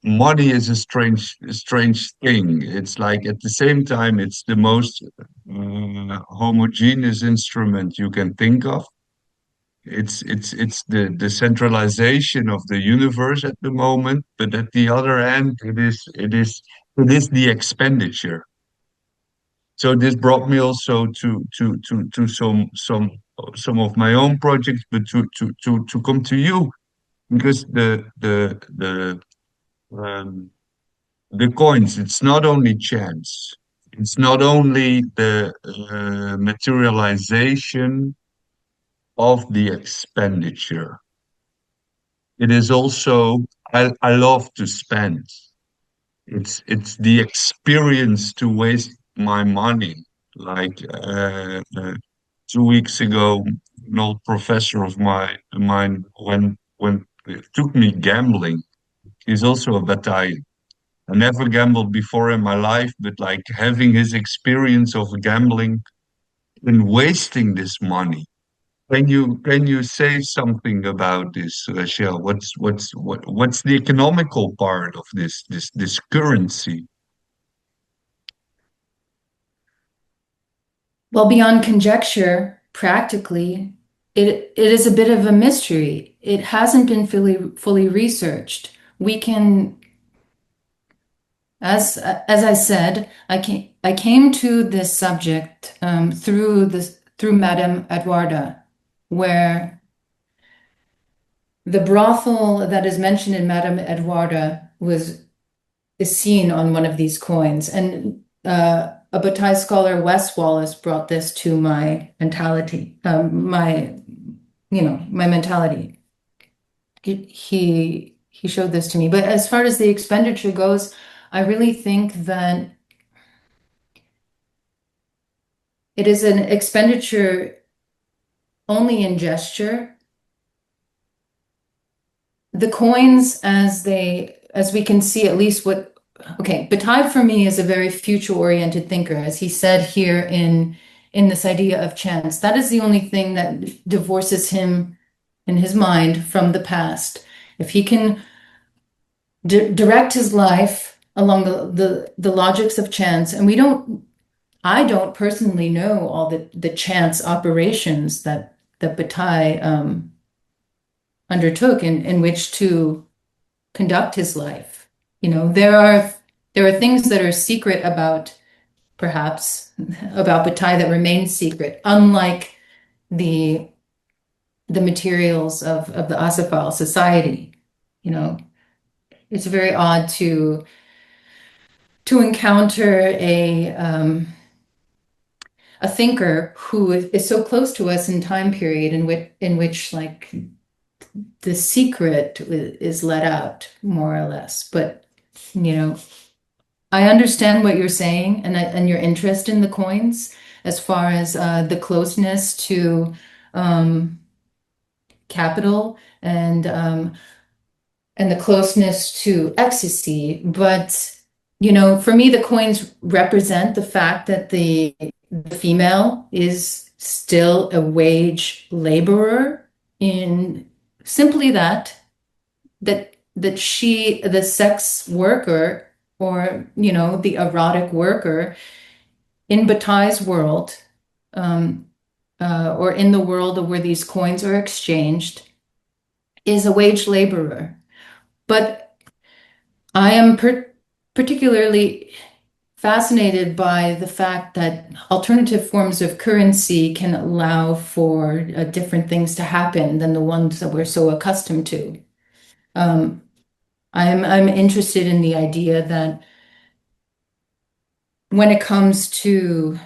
money is a strange thing. It's like at the same time, it's the most homogeneous instrument you can think of. It's the centralization of the universe at the moment, but at the other end, it is the expenditure. So this brought me also to some of my own projects, but to come to you because the coins, it's not only chance, it's not only the materialization of the expenditure. It is also I love to spend. It's the experience to waste my money. Like 2 weeks ago, an old professor of mine when it took me gambling. He's also a Bataille. I never gambled before in my life, but like having his experience of gambling and wasting this money. Can you say something about this, Rachelle? What's the economical part of this currency? Well, beyond conjecture, practically, it is a bit of a mystery. It hasn't been fully researched. We can, as I said, I came to this subject through Madame Eduarda, where the brothel that is mentioned in Madame Eduarda is seen on one of these coins, and a Bataille scholar, Wes Wallace, brought this to my mentality. My mentality. He showed this to me. But as far as the expenditure goes, I really think that it is an expenditure only in gesture. The coins, as we can see, at least Bataille for me is a very future-oriented thinker, as he said here in this idea of chance. That is the only thing that divorces him in his mind from the past. If he can direct his life along the logics of chance, and I don't personally know all the chance operations that Bataille undertook in which to conduct his life. There are things that are secret perhaps about Bataille that remain secret, unlike the materials of the Ossifal society. It's very odd to encounter a thinker who is so close to us in time period in which like the secret is let out more or less. But I understand what you're saying and your interest in the coins as far as the closeness to capital and the closeness to ecstasy. But for me, the coins represent the fact that the female is still a wage laborer in simply that she, the sex worker, or the erotic worker in Bataille's world, or in the world where these coins are exchanged, is a wage laborer. But I am particularly fascinated by the fact that alternative forms of currency can allow for different things to happen than the ones that we're so accustomed to. I'm interested in the idea that when it comes to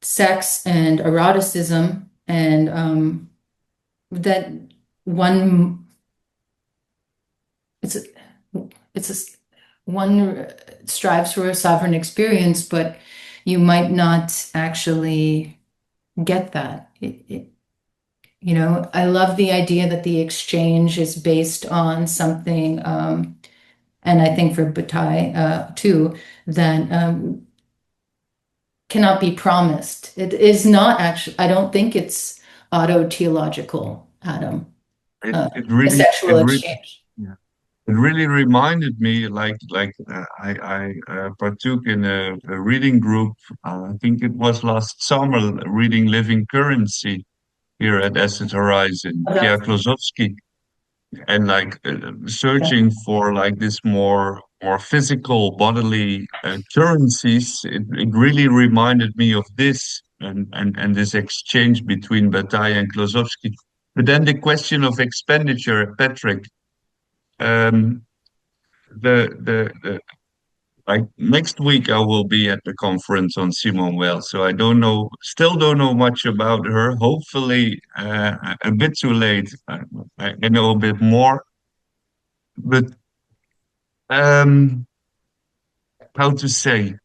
sex and eroticism, and that one, it's one strives for a sovereign experience, but you might not actually get that. I love the idea that the exchange is based on something, and I think for Bataille too, that cannot be promised. It is not actually, I don't think it's autoteleological, Adam, It a it really sexual exchange. it really reminded me, I partook in a reading group. I think it was last summer, reading Living Currency here at Acid Horizon, Pierre About- Klosowski, and searching for like this more physical bodily currencies. It really reminded me of this and this exchange between Bataille and Klosowski. But then the question of expenditure, Patrick. Um, the like next week I will be at the conference on Simone Weil, so I don't know, still don't know much about her. Hopefully, a bit too late. I know a bit more, but um, how to say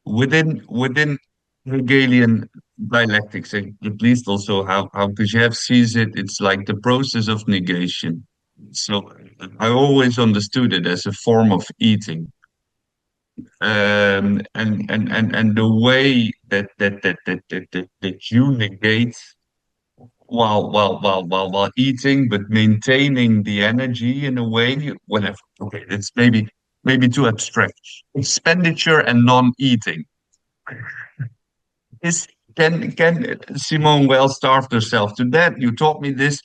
within Hegelian dialectics, at least also how Kojève sees it, it's like the process of negation. So I always understood it as a form of eating. And the way that you negate while eating, but maintaining the energy in a way, whatever. Okay, it's maybe too abstract. Expenditure and non-eating. Is can Simone Weil starved herself to death? You taught me this.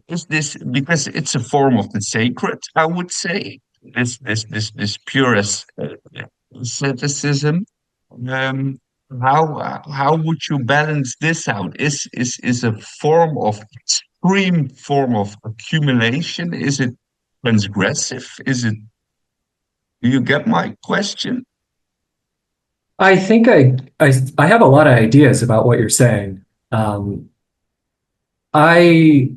Is this because it's a form of the sacred? I would say this purest asceticism. Um, how would you balance this out? Is a form of extreme form of accumulation? Is it transgressive? Is it? Do you get my question? I think I have a lot of ideas about what you're saying. Um, I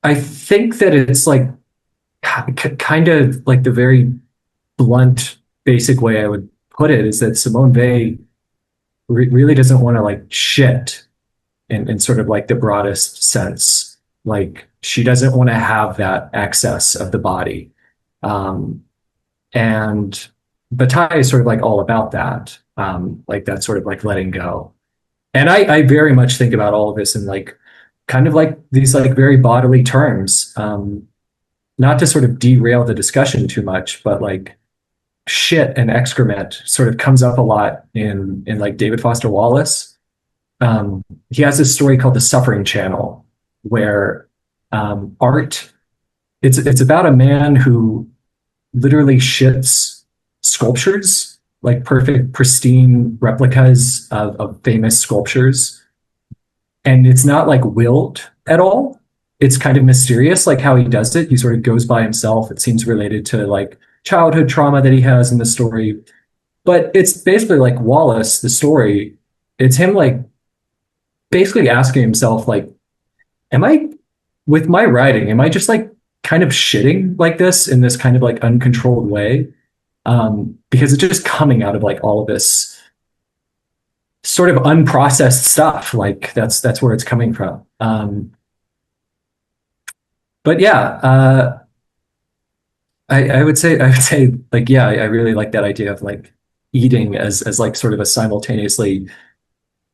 I think that it's like kind of like the very blunt, basic way I would put it is that Simone Weil really doesn't want to like shit in sort of like the broadest sense. Like she doesn't want to have that excess of the body. Um, and Bataille is sort of like all about that. Like that sort of like letting go. And I very much think about all of this in like kind of like these like very bodily terms. Not to sort of derail the discussion too much, but like shit and excrement sort of comes up a lot in like David Foster Wallace. He has this story called The Suffering Channel, where art it's about a man who literally shits sculptures, like perfect, pristine replicas of famous sculptures. And it's not like willed at all. It's kind of mysterious, like how he does it. He sort of goes by himself. It seems related to like childhood trauma that he has in the story. But it's basically like Wallace, the story. It's him like basically asking himself, like, am I with my writing, am I just like kind of shitting like this in this kind of like uncontrolled way? Because it's just coming out of like all of this sort of unprocessed stuff. Like that's where it's coming from. But yeah, I would say like yeah, I really like that idea of like eating as like sort of a simultaneously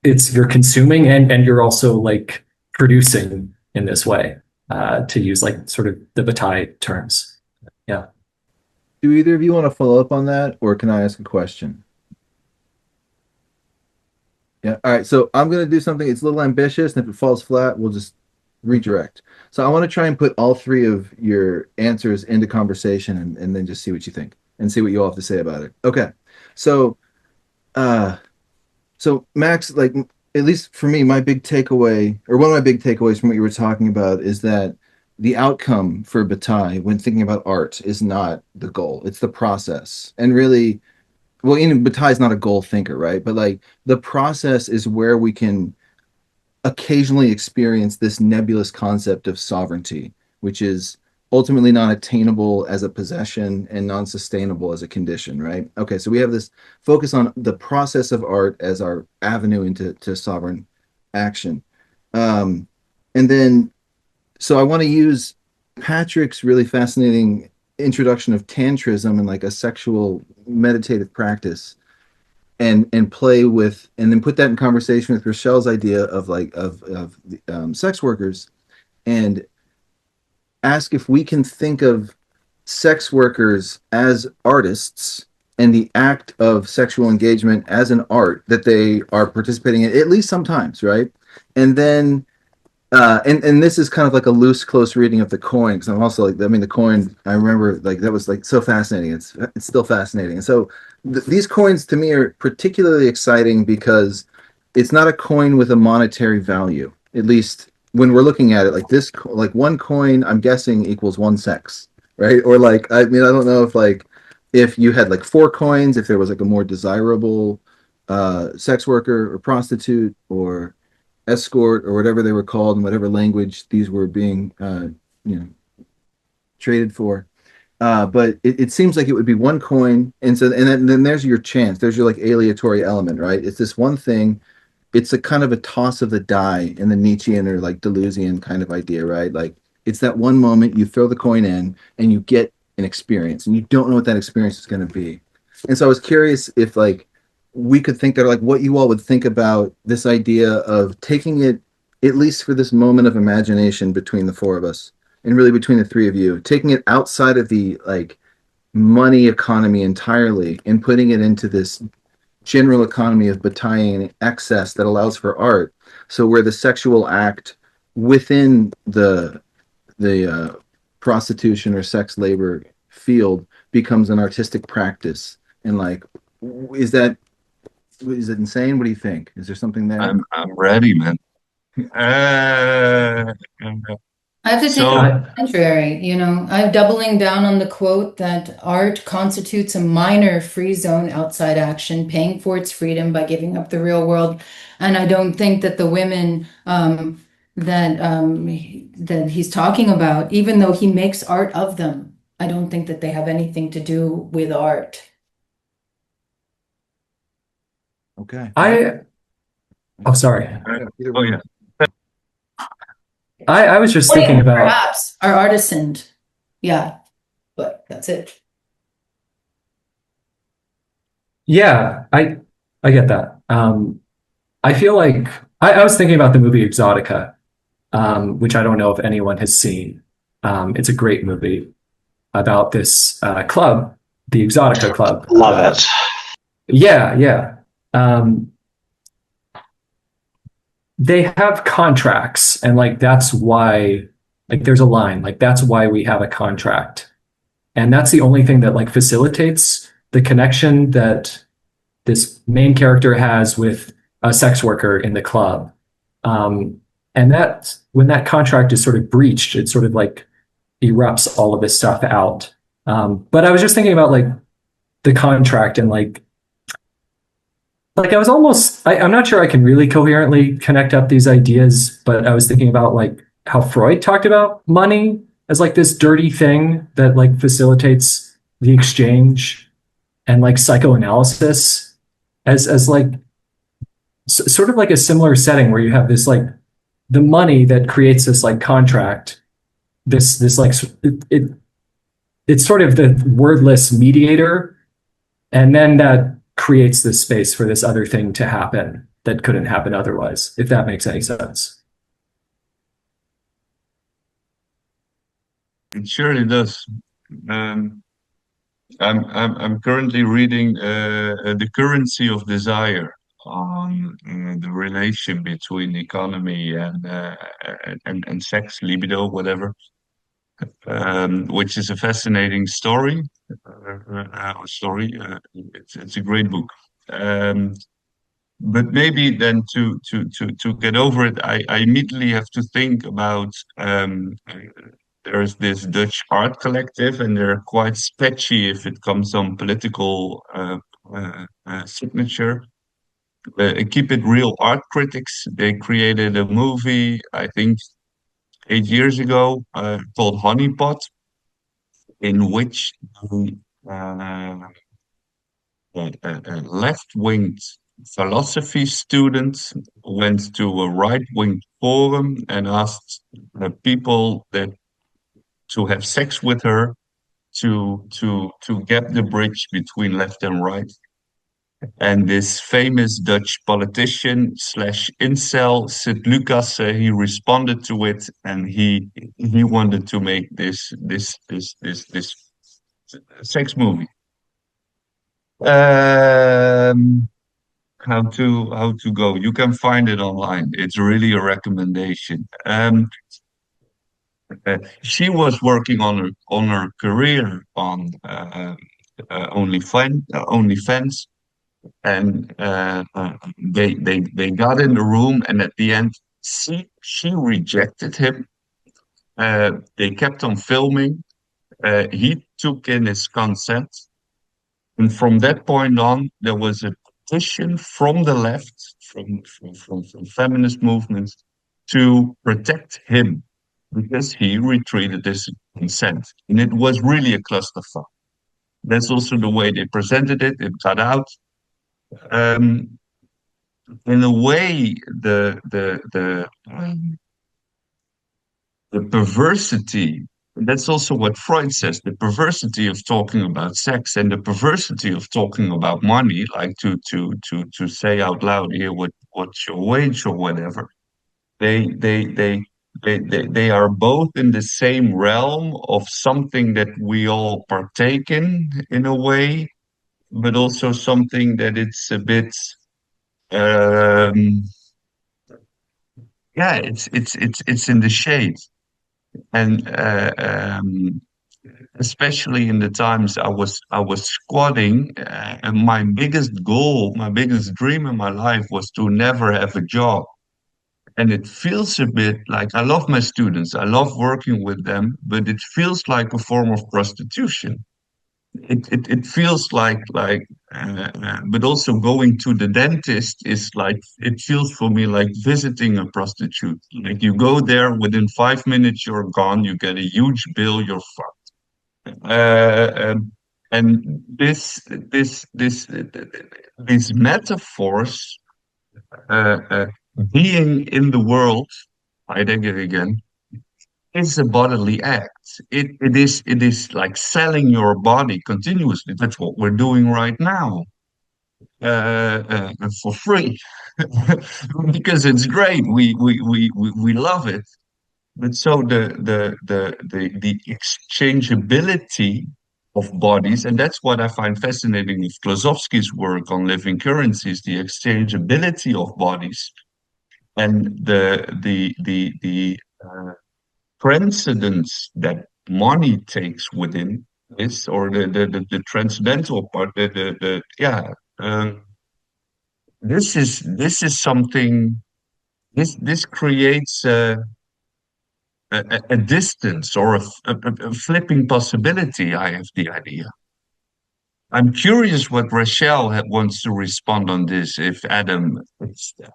it's you're consuming and you're also like producing in this way, to use like sort of the Bataille terms. Yeah. Do either of you want to follow up on that, or can I ask a question? Yeah. All right. So I'm going to do something. It's a little ambitious, and if it falls flat, we'll just redirect. So I want to try and put all three of your answers into conversation, and then just see what you think and see what you all have to say about it. Okay. So, uh, so Max, like at least for me, my big takeaway, or one of my big takeaways from what you were talking about, is that the outcome for Bataille when thinking about art is not the goal; it's the process. And really, well, Bataille's not a goal thinker, right? But like the process is where we can occasionally experience this nebulous concept of sovereignty, which is ultimately not attainable as a possession and non-sustainable as a condition, right? Okay, so we have this focus on the process of art as our avenue into sovereign action. And then, so I want to use Patrick's really fascinating introduction of tantrism and like a sexual meditative practice and play with and then put that in conversation with Rachelle's idea of like of sex workers and ask if we can think of sex workers as artists and the act of sexual engagement as an art that they are participating in at least sometimes, right? And then and this is kind of like a loose, close reading of the coin because I'm also like, I mean, the coin. I remember like that was like so fascinating. It's still fascinating. And so these coins to me are particularly exciting because it's not a coin with a monetary value. At least when we're looking at it, like this, like one coin, I'm guessing equals one sex, right? Or like, I mean, I don't know if like if you had like four coins, if there was like a more desirable sex worker or prostitute or escort or whatever they were called in whatever language these were being you know traded for. But it seems like it would be one coin, and so and then there's your chance. There's your like aleatory element, right? It's this one thing. It's a kind of a toss of the die in the Nietzschean or like Deleuzian kind of idea, right? Like it's that one moment you throw the coin in and you get an experience, and you don't know what that experience is going to be. And so I was curious if like we could think that like what you all would think about this idea of taking it at least for this moment of imagination between the four of us and really between the three of you, taking it outside of the like money economy entirely and putting it into this general economy of Bataille excess that allows for art. So where the sexual act within the prostitution or sex labor field becomes an artistic practice. And like, is it insane? What do you think? Is there something there? I'm ready, man. Uh, I have to take it so to I, the contrary. I'm doubling down on the quote that art constitutes a minor free zone outside action, paying for its freedom by giving up the real world. And I don't think that the women that he's talking about, even though he makes art of them, I don't think that they have anything to do with art. Okay. I, oh, sorry. Either oh one. yeah, I was just thinking about, Perhaps are artisaned. Yeah, but that's it. yeah, I get that. I feel like I was thinking about the movie Exotica, which I don't know if anyone has seen. It's a great movie about this club, the Exotica Club. Love it. Yeah, yeah. Um, they have contracts, and like that's why, like, there's a line, like that's why we have a contract, and that's the only thing that like facilitates the connection that this main character has with a sex worker in the club. And that when that contract is sort of breached, it sort of like erupts all of this stuff out. But I was just thinking about like the contract and like I was almost I'm not sure I can really coherently connect up these ideas, but I was thinking about like how Freud talked about money as like this dirty thing that like facilitates the exchange and like psychoanalysis as like sort of like a similar setting where you have this like the money that creates this like contract, this like it's sort of the wordless mediator, and then that creates this space for this other thing to happen that couldn't happen otherwise, if that makes any sense. it surely does. Um, I'm currently reading The Currency of Desire on the relation between economy and sex, libido, whatever, which is a fascinating story. It's a great book. Um, but maybe then to get over it, I immediately have to think about there's this Dutch art collective, and they're quite sketchy if it comes on political signature. Keep It Real art critics, they created a movie, I think 8 years ago, called Honeypot, in which the left-wing philosophy student went to a right-wing forum and asked people that to have sex with her to get the bridge between left and right. And this famous Dutch politician slash incel, Sid Lucas, he responded to it, and he wanted to make this sex movie. How to go? You can find it online. It's really a recommendation. She was working on her career on OnlyFans, and they got in the room, and at the end, she rejected him. They kept on filming. He took in his consent, and from that point on, there was a petition from the left, from feminist movements, to protect him because he retreated his consent, and it was really a clusterfuck. That's also the way they presented it. It got out. In a way, the perversity, that's also what Freud says, the perversity of talking about sex and the perversity of talking about money, like to say out loud here what's your wage or whatever. They are both in the same realm of something that we all partake in a way, but also something that it's a bit yeah, it's in the shade. And especially in the times I was squatting, and my biggest goal, my biggest dream in my life was to never have a job. And it feels a bit like I love my students, I love working with them, but it feels like a form of prostitution. It feels but also going to the dentist is like, it feels for me like visiting a prostitute. Like you go there, within 5 minutes you're gone, you get a huge bill, you're fucked. And these metaphors, being in the world, Heidegger again, is a bodily act. It is like selling your body continuously. That's what we're doing right now, for free, because it's great. We love it. But so the exchangeability of bodies, and that's what I find fascinating with Klosowski's work on living currencies, the exchangeability of bodies and the transcendence that money takes within this, or the transcendental part, the yeah. This is something. This creates a distance or a flipping possibility. I have the idea. I'm curious what Rachelle wants to respond on this, if Adam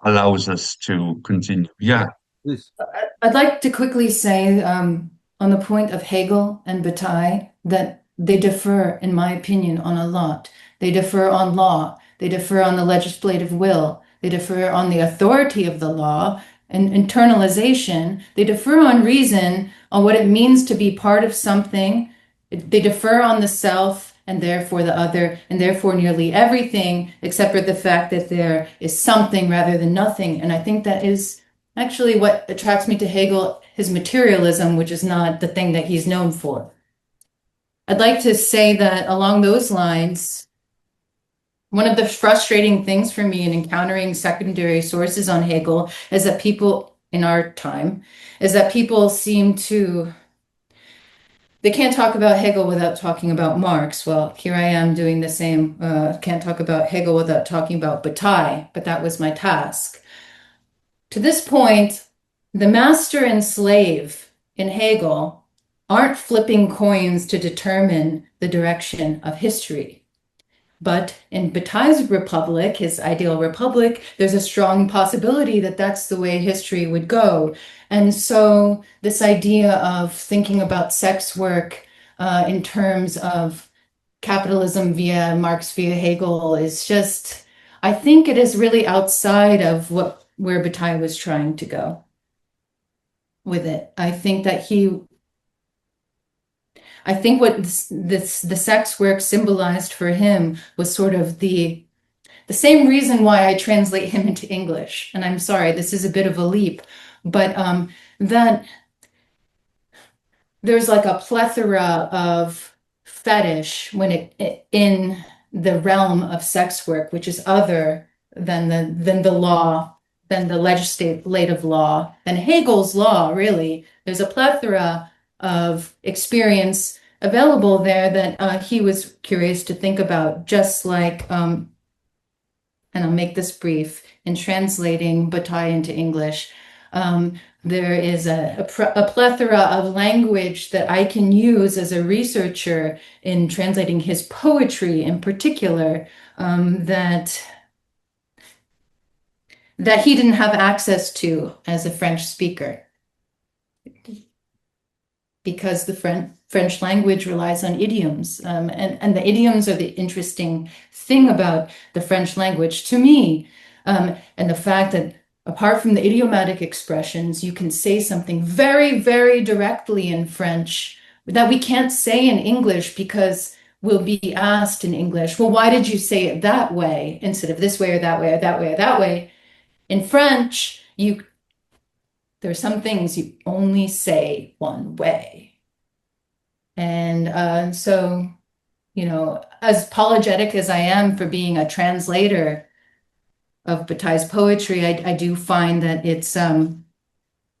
allows us to continue. Yeah. Please. I'd like to quickly say, on the point of Hegel and Bataille, that they differ, in my opinion, on a lot. They differ on law. They differ on the legislative will. They differ on the authority of the law and internalization. They differ on reason, on what it means to be part of something. They differ on the self and therefore the other, and therefore nearly everything, except for the fact that there is something rather than nothing. And I think that is actually what attracts me to Hegel, his materialism, which is not the thing that he's known for. I'd like to say that along those lines, one of the frustrating things for me in encountering secondary sources on Hegel is that people in our time, is that people seem to, they can't talk about Hegel without talking about Marx. Well, here I am doing the same. Can't talk about Hegel without talking about Bataille, but that was my task. To this point, the master and slave in Hegel aren't flipping coins to determine the direction of history. But in Bataille's republic, his ideal republic, there's a strong possibility that that's the way history would go. And so this idea of thinking about sex work in terms of capitalism via Marx via Hegel is just, I think it is really outside of where Bataille was trying to go with it. I think what the sex work symbolized for him was sort of the same reason why I translate him into English. And I'm sorry, this is a bit of a leap, but that there's like a plethora of fetish in the realm of sex work, which is other than the law, than the legislative law, than Hegel's law, really. There's a plethora of experience available there that he was curious to think about, just like, and I'll make this brief, in translating Bataille into English. There is a plethora of language that I can use as a researcher in translating his poetry in particular, that he didn't have access to as a French speaker, because the French language relies on idioms, and the idioms are the interesting thing about the French language to me, and the fact that apart from the idiomatic expressions, you can say something very, very directly in French that we can't say in English, because we'll be asked in English, well, why did you say it that way instead of this way or that way or that way or that way? In French, there are some things you only say one way. And so, as apologetic as I am for being a translator of Bataille's poetry, I do find that it's a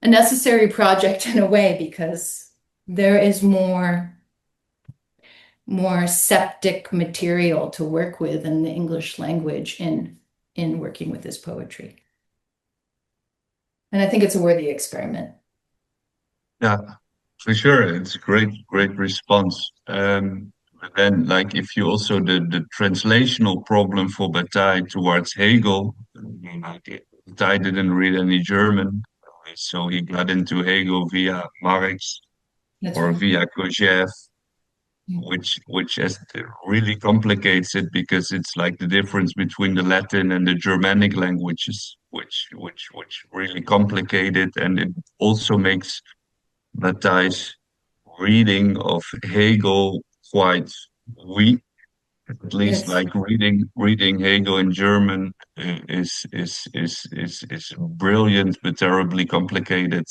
necessary project in a way, because there is more septic material to work with in the English language in working with his poetry. And I think it's a worthy experiment. Yeah, for sure. It's a great response. But then, like, if you also the translational problem for Bataille towards Hegel, like, Bataille didn't read any German, so he got into Hegel via Marx That's or right. via Kojève, which really complicates it, because it's like the difference between the Latin and the Germanic languages, which really complicate it, and it also makes Bataille's reading of Hegel quite weak. At least, Yes, like, reading Hegel in German is brilliant but terribly complicated.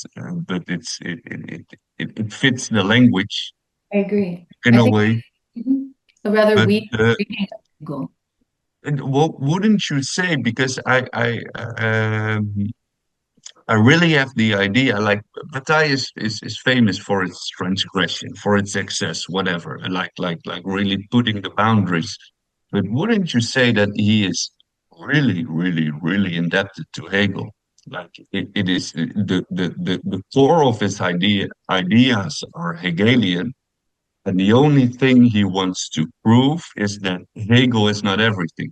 But it fits the language I agree. in I a think way. a rather But weak reading of Hegel. and what wouldn't you say? Because I really have the idea, like, Bataille is famous for its transgression, for its excess, whatever, like really putting the boundaries. But wouldn't you say that he is really indebted to Hegel? Like, it is the core of his ideas are Hegelian, and the only thing he wants to prove is that Hegel is not everything,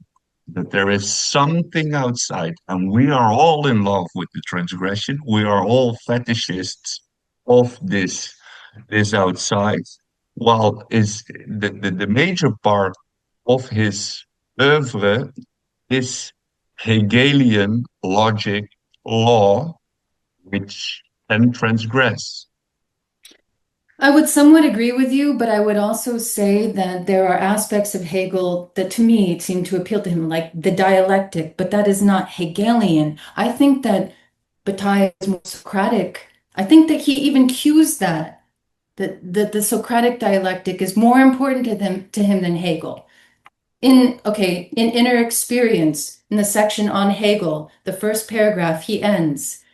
that there is something outside. And we are all in love with the transgression. We are all fetishists of this outside. While is the major part of his oeuvre is Hegelian logic, law, which can transgress. I would somewhat agree with you, but I would also say that there are aspects of Hegel that to me seem to appeal to him, like the dialectic, but that is not Hegelian. I think that Bataille is more Socratic. I think that he even cues that the Socratic dialectic is more important to him than Hegel. In inner experience, in the section on Hegel, the first paragraph, he ends,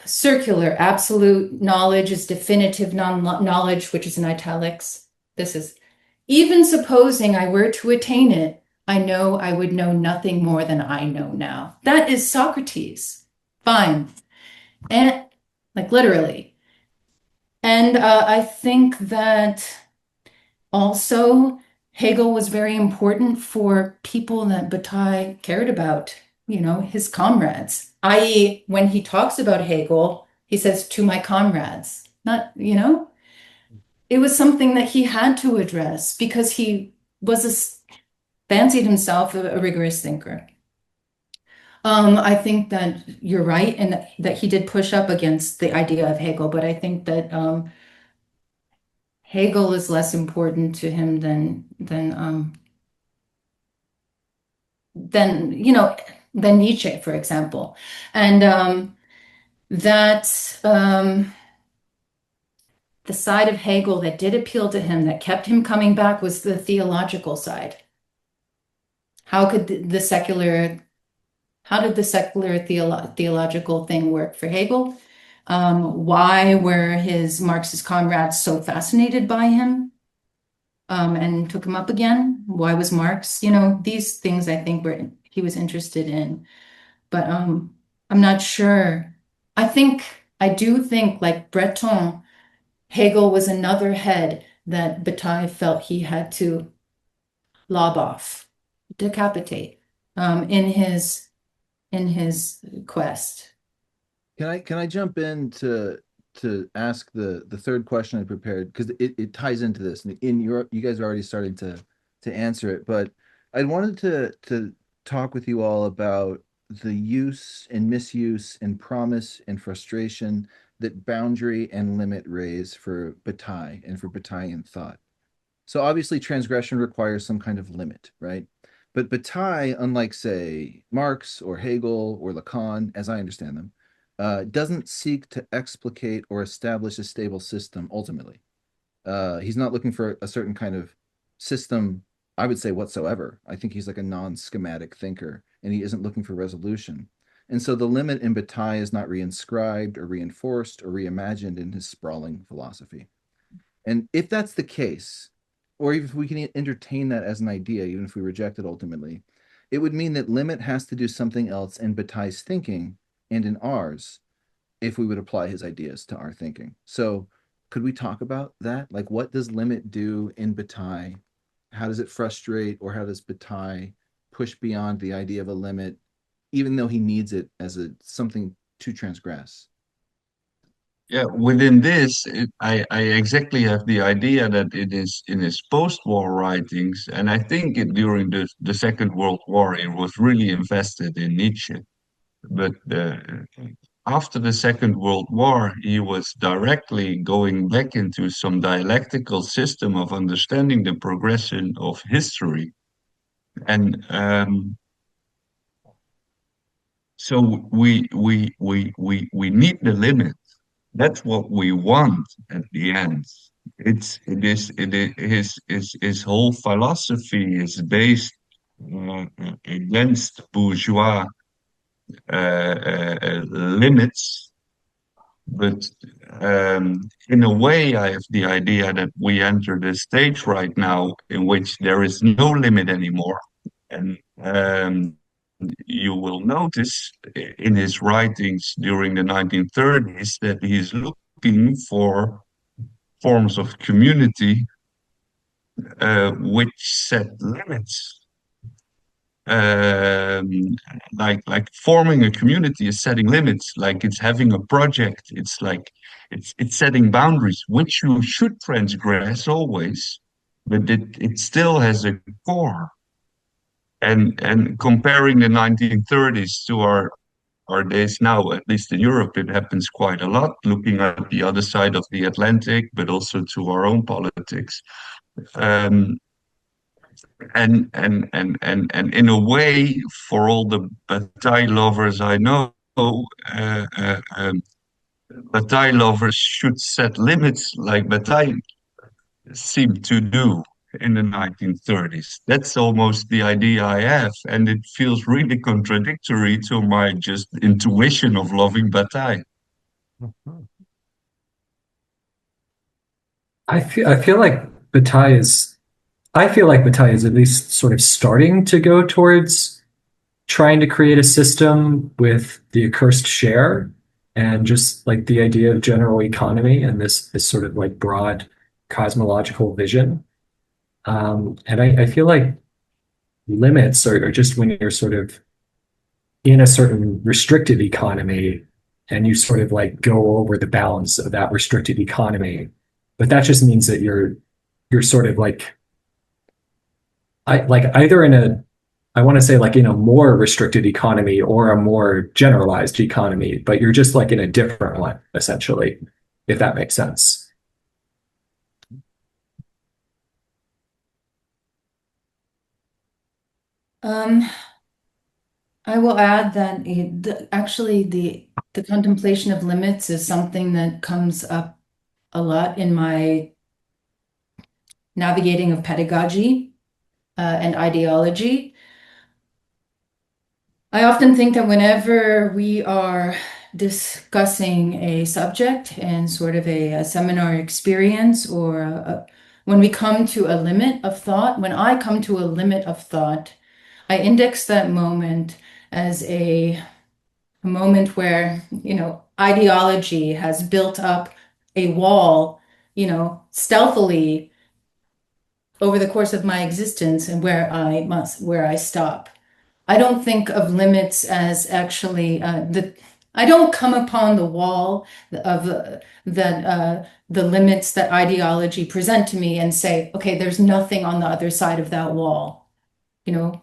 circular, absolute knowledge is definitive knowledge, which is in italics. This is, even supposing I were to attain it, I know I would know nothing more than I know now. That is Socrates. Fine. And like literally. And I think that also Hegel was very important for people that Bataille cared about, his comrades, i.e., when he talks about Hegel, he says, to my comrades, not, it was something that he had to address because he was fancied himself a rigorous thinker. I think that you're right, and that he did push up against the idea of Hegel, but I think that Hegel is less important to him than Nietzsche, for example, and that the side of Hegel that did appeal to him, that kept him coming back, was the theological side. How could the secular How did the secular theological thing work for Hegel? Why were his Marxist comrades so fascinated by him and took him up again? Why was Marx? These things I think he was interested in. But I'm not sure. I do think, like Breton, Hegel was another head that Bataille felt he had to lob off, decapitate in his quest. Can I jump in to ask the third question I prepared, because it ties into this. You guys are already starting to answer it, but I wanted to talk with you all about the use and misuse and promise and frustration that boundary and limit raise for Bataille and for Bataillean thought. So obviously transgression requires some kind of limit, right? But Bataille, unlike, say, Marx or Hegel or Lacan, as I understand them, doesn't seek to explicate or establish a stable system ultimately. He's not looking for a certain kind of system, I would say, whatsoever. I think he's like a non-schematic thinker, and he isn't looking for resolution. And so the limit in Bataille is not reinscribed or reinforced or reimagined in his sprawling philosophy. And if that's the case, or even if we can entertain that as an idea, even if we reject it ultimately, it would mean that limit has to do something else in Bataille's thinking and in ours if we would apply his ideas to our thinking. So could we talk about that? Like, what does limit do in Bataille? How does it frustrate, or how does Bataille push beyond the idea of a limit, even though he needs it as something to transgress? Yeah, within this, I exactly have the idea that it is in his post-war writings, and I think during the Second World War, he was really invested in Nietzsche. But after the Second World War, he was directly going back into some dialectical system of understanding the progression of history. And so we need the limit. That's what we want at the end. His whole philosophy is based against bourgeois limits, but in a way, I have the idea that we enter the stage right now in which there is no limit anymore, and you will notice in his writings during the 1930s that he is looking for forms of community which set limits. Um, like forming a community is setting limits, like it's having a project. It's like it's setting boundaries, which you should transgress always, but it still has a core. And comparing the 1930s to our days now, at least in Europe, it happens quite a lot, looking at the other side of the Atlantic, but also to our own politics. Um, and in a way, for all the Bataille lovers I know, Bataille lovers should set limits like Bataille seemed to do in the 1930s. That's almost the idea I have, and it feels really contradictory to my just intuition of loving Bataille. I feel like Bataille is at least sort of starting to go towards trying to create a system with the accursed share and just like the idea of general economy and this sort of like broad cosmological vision. And I feel like limits are just when you're sort of in a certain restricted economy and you sort of like go over the bounds of that restricted economy. But that just means that you're sort of like like either in a I want to say like in a more restricted economy or a more generalized economy, but you're just like in a different one, essentially, if that makes sense. Um, I will add that actually the contemplation of limits is something that comes up a lot in my navigating of pedagogy and ideology. I often think that whenever we are discussing a subject and sort of a seminar experience, or when we come to a limit of thought, when I come to a limit of thought, I index that moment as a moment where, ideology has built up a wall, stealthily over the course of my existence, and where I stop. I don't think of limits as actually I don't come upon the wall of the limits that ideology present to me and say, okay, there's nothing on the other side of that wall, you know.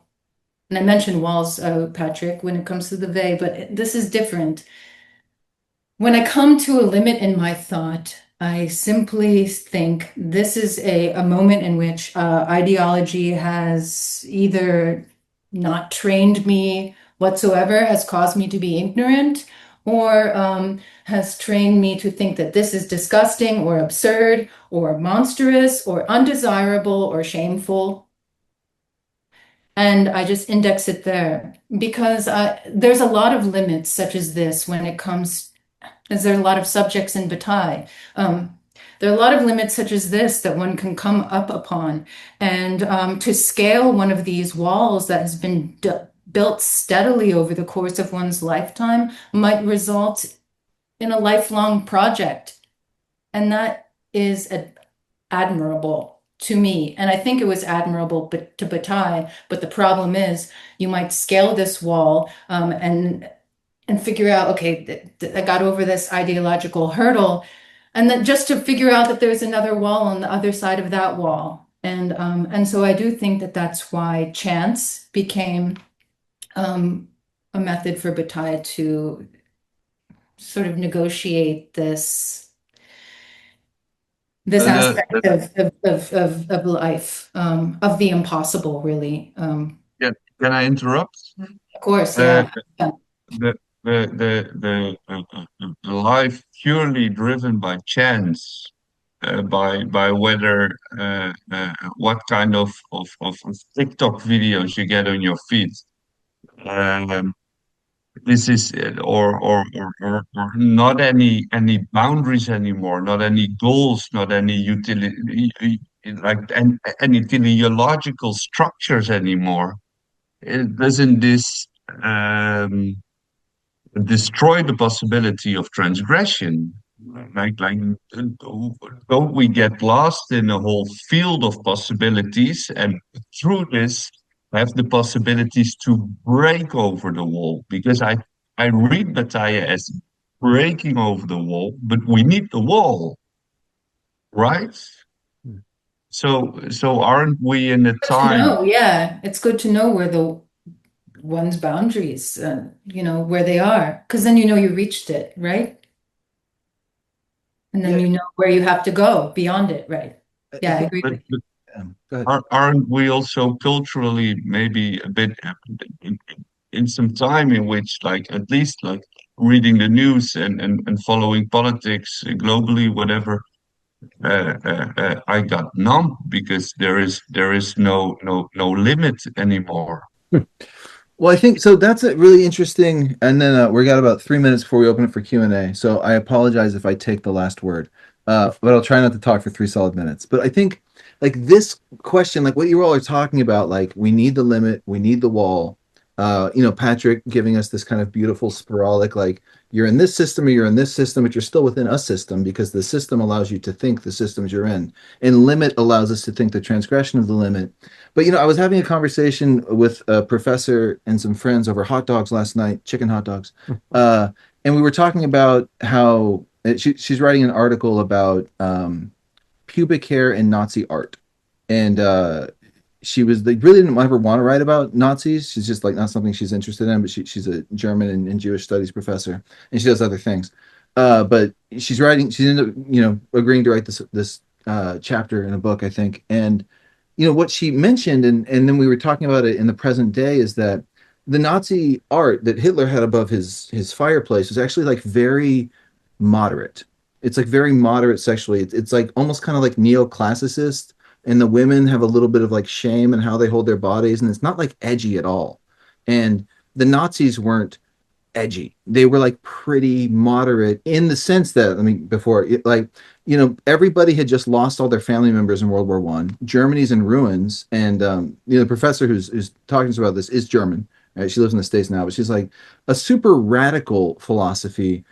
And I mentioned walls, Patrick, when it comes to the they, but this is different. When I come to a limit in my thought, I simply think this is a moment in which ideology has either not trained me whatsoever, has caused me to be ignorant, or has trained me to think that this is disgusting or absurd or monstrous or undesirable or shameful. And I just index it there because there's a lot of limits such as this when it comes, as there are a lot of subjects in Bataille. There are a lot of limits such as this that one can come up upon. And to scale one of these walls that has been built steadily over the course of one's lifetime might result in a lifelong project. And that is admirable to me. And I think it was admirable to Bataille. But the problem is you might scale this wall and figure out, okay, I got over this ideological hurdle, and then just to figure out that there's another wall on the other side of that wall. And so I do think that that's why chance became a method for Bataille to sort of negotiate this Uh, aspect of life, of the impossible, really. can I interrupt? Of course, Uh, yeah. Yeah. the the life purely driven by chance, by whether what kind of TikTok videos you get on your feed. Um, this is or not any boundaries anymore, not any goals, not any utility like any teleological structures anymore. It doesn't this destroy the possibility of transgression. Like, don't we get lost in a whole field of possibilities, and through this have the possibilities to break over the wall? Because I read Bataille as breaking over the wall, but we need the wall, right? So aren't we in a Good to time? know, yeah. It's good to know where the one's boundaries, where they are, because then you know you reached it, right? And then Yeah, you know where you have to go beyond it, right? I Yeah, I think, agree with you. go ahead. Aren't we also culturally maybe a bit in, in some time in which, like, at least like reading the news and following politics globally, whatever, I got numb because there is no limit anymore. Well, I think so. That's a really interesting. And then we got about 3 minutes before we open it for Q&A. So I apologize if I take the last word, but I'll try not to talk for 3 solid minutes. But I think like this question, like what you all are talking about, like we need the limit, we need the wall. Patrick giving us this kind of beautiful sporadic, like you're in this system or you're in this system, but you're still within a system because the system allows you to think the systems you're in. And limit allows us to think the transgression of the limit. But, I was having a conversation with a professor and some friends over hot dogs last night, chicken hot dogs. And we were talking about how she's writing an article about pubic hair and Nazi art. And she was like really didn't ever want to write about Nazis. She's just like not something she's interested in, but she's a German and Jewish studies professor, and she does other things. But she's writing. She ended up, agreeing to write this chapter in a book, I think. And what she mentioned, and then we were talking about it in the present day, is that the Nazi art that Hitler had above his fireplace was actually like very moderate. It's like very moderate sexually. It's like almost kind of like neoclassicist, and the women have a little bit of like shame in how they hold their bodies, and it's not like edgy at all. And the Nazis weren't edgy. They were like pretty moderate in the sense that, I mean, before it, like, everybody had just lost all their family members in World War One. Germany's in ruins, and the professor who's talking to us about this is German. Right? She lives in the States now, but she's like a super radical philosophy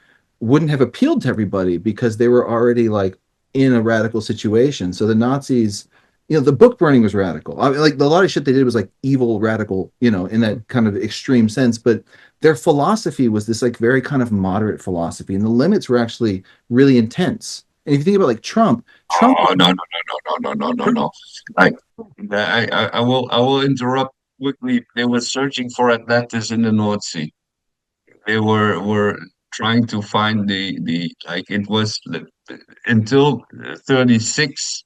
wouldn't have appealed to everybody because they were already like in a radical situation. So the Nazis, the book burning was radical. I mean, like a lot of shit they did was like evil, radical, in that kind of extreme sense. But their philosophy was this like very kind of moderate philosophy, and the limits were actually really intense. And if you think about like Trump, Oh, no, no, no, no, no, no, no, no, no. Like, I will interrupt quickly. They were searching for Atlantis in the North Sea. They were trying to find the like it was until 36.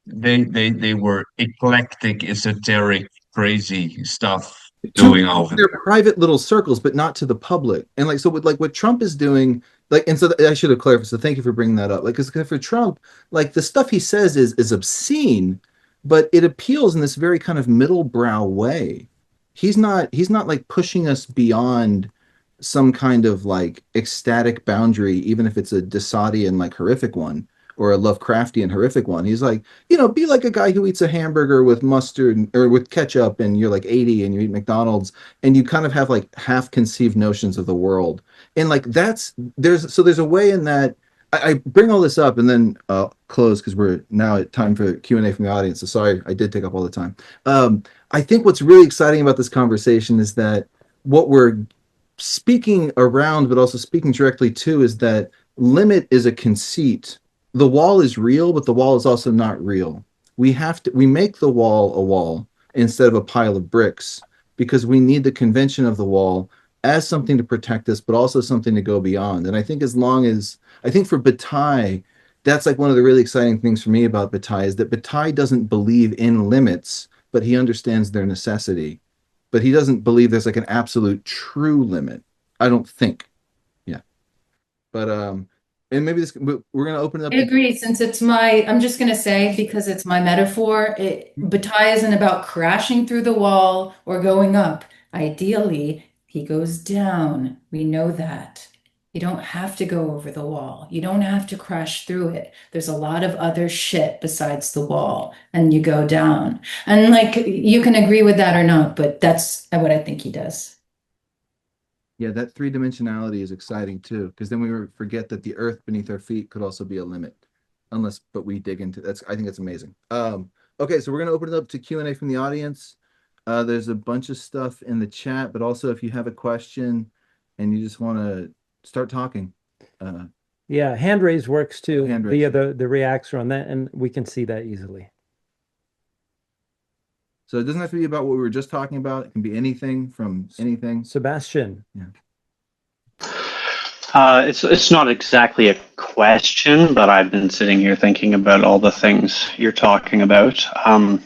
They were eclectic, esoteric, crazy stuff to doing over their there. private little circles, but not to the public. And like so, with like what Trump is doing, like, and so I should have clarified. So thank you for bringing that up. Like, because for Trump, like the stuff he says is obscene, but it appeals in this very kind of middle brow way. He's not like pushing us beyond some kind of like ecstatic boundary, even if it's a Desaadian like horrific one or a Lovecraftian horrific one. He's like, be like a guy who eats a hamburger with mustard or with ketchup and you're like 80 and you eat McDonald's and you kind of have like half conceived notions of the world. And like there's a way in that I bring all this up and then close because we're now at time for Q&A from the audience. So sorry, I did take up all the time. I think what's really exciting about this conversation is that what we're speaking around, but also speaking directly to, is that limit is a conceit. The wall is real, but the wall is also not real. We make the wall a wall instead of a pile of bricks because we need the convention of the wall as something to protect us, but also something to go beyond. And I think I think for Bataille, that's like one of the really exciting things for me about Bataille is that Bataille doesn't believe in limits, but he understands their necessity. But he doesn't believe there's like an absolute true limit. I don't think. Yeah. But and maybe we're gonna open it up I to agree, since I'm just going to say, because it's my metaphor, Bataille isn't about crashing through the wall or going up. Ideally, he goes down. We know that. You don't have to go over the wall. You don't have to crash through it. There's a lot of other shit besides the wall, and you go down. And like, you can agree with that or not, but that's what I think he does. yeah, that three dimensionality is exciting too, because then we forget that the earth beneath our feet could also be a limit, but we dig into that's. I think that's amazing. Okay, so we're gonna open it up to Q&A from the audience. There's a bunch of stuff in the chat, but also if you have a question and you just want to start talking, uh, Yeah, hand raise works too hand raise. via the reacts on that, and we can see that easily. So it doesn't have to be about what we were just talking about. It can be anything from anything. Sebastian. Yeah. It's not exactly a question, but I've been sitting here thinking about all the things you're talking about. And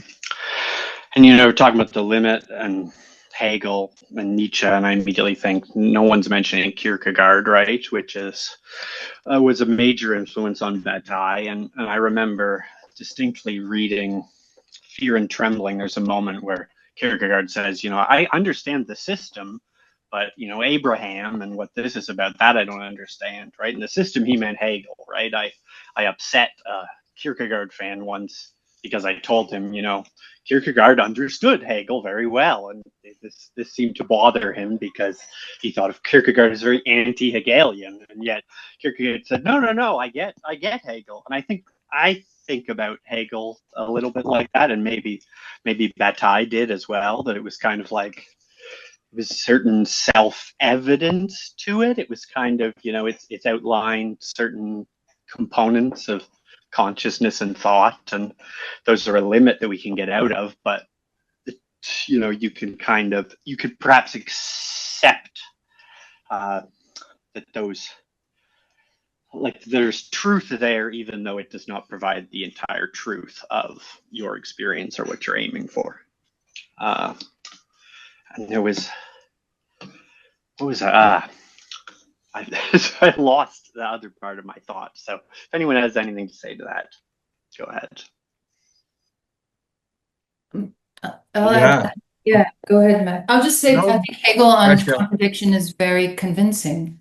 we're talking about the limit and Hegel and Nietzsche, and I immediately think no one's mentioning Kierkegaard, right? Which was a major influence on Bataille, and I remember distinctly reading Fear and Trembling. There's a moment where Kierkegaard says, I understand the system, but Abraham and what this is about, that I don't understand, right? And the system, he meant Hegel, right? I upset a Kierkegaard fan once because I told him, Kierkegaard understood Hegel very well, and this seemed to bother him because he thought of Kierkegaard as very anti-Hegelian, and yet Kierkegaard said, no, I get Hegel, and I think about Hegel a little bit like that, and maybe Bataille did as well. That it was kind of like it was certain self-evidence to it. It was kind of it's outlined certain components of consciousness and thought, and those are a limit that we can get out of, but you could perhaps accept that those, like, there's truth there, even though it does not provide the entire truth of your experience or what you're aiming for. And there was I lost the other part of my thought. So if anyone has anything to say to that, go ahead. Yeah, go ahead, Matt. I'll just say, No, I think Hegel on Rachelle. contradiction is very convincing.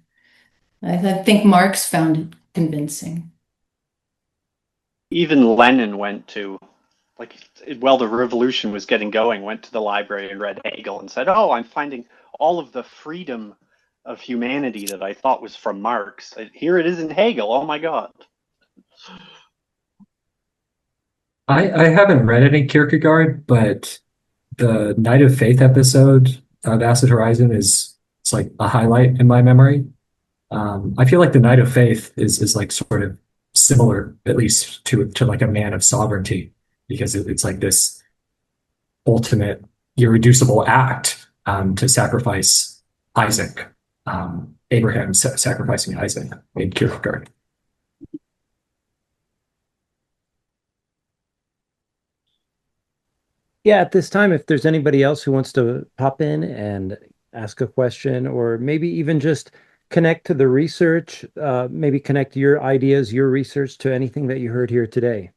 I think Marx found it convincing. Even Lenin went to, while the revolution was getting going, went to the library and read Hegel and said, "Oh, I'm finding all of the freedom of humanity that I thought was from Marx. Here it is in Hegel. Oh my God." I haven't read any Kierkegaard, but the Night of Faith episode of Acid Horizon it's like a highlight in my memory. I feel like the Night of Faith is like sort of similar, at least to like a man of sovereignty, because it's like this ultimate irreducible act to sacrifice Isaac. Abraham sacrificing Isaac in Kierkegaard. Yeah, at this time, if there's anybody else who wants to pop in and ask a question, or maybe even just connect to the research, maybe connect your ideas, your research to anything that you heard here today,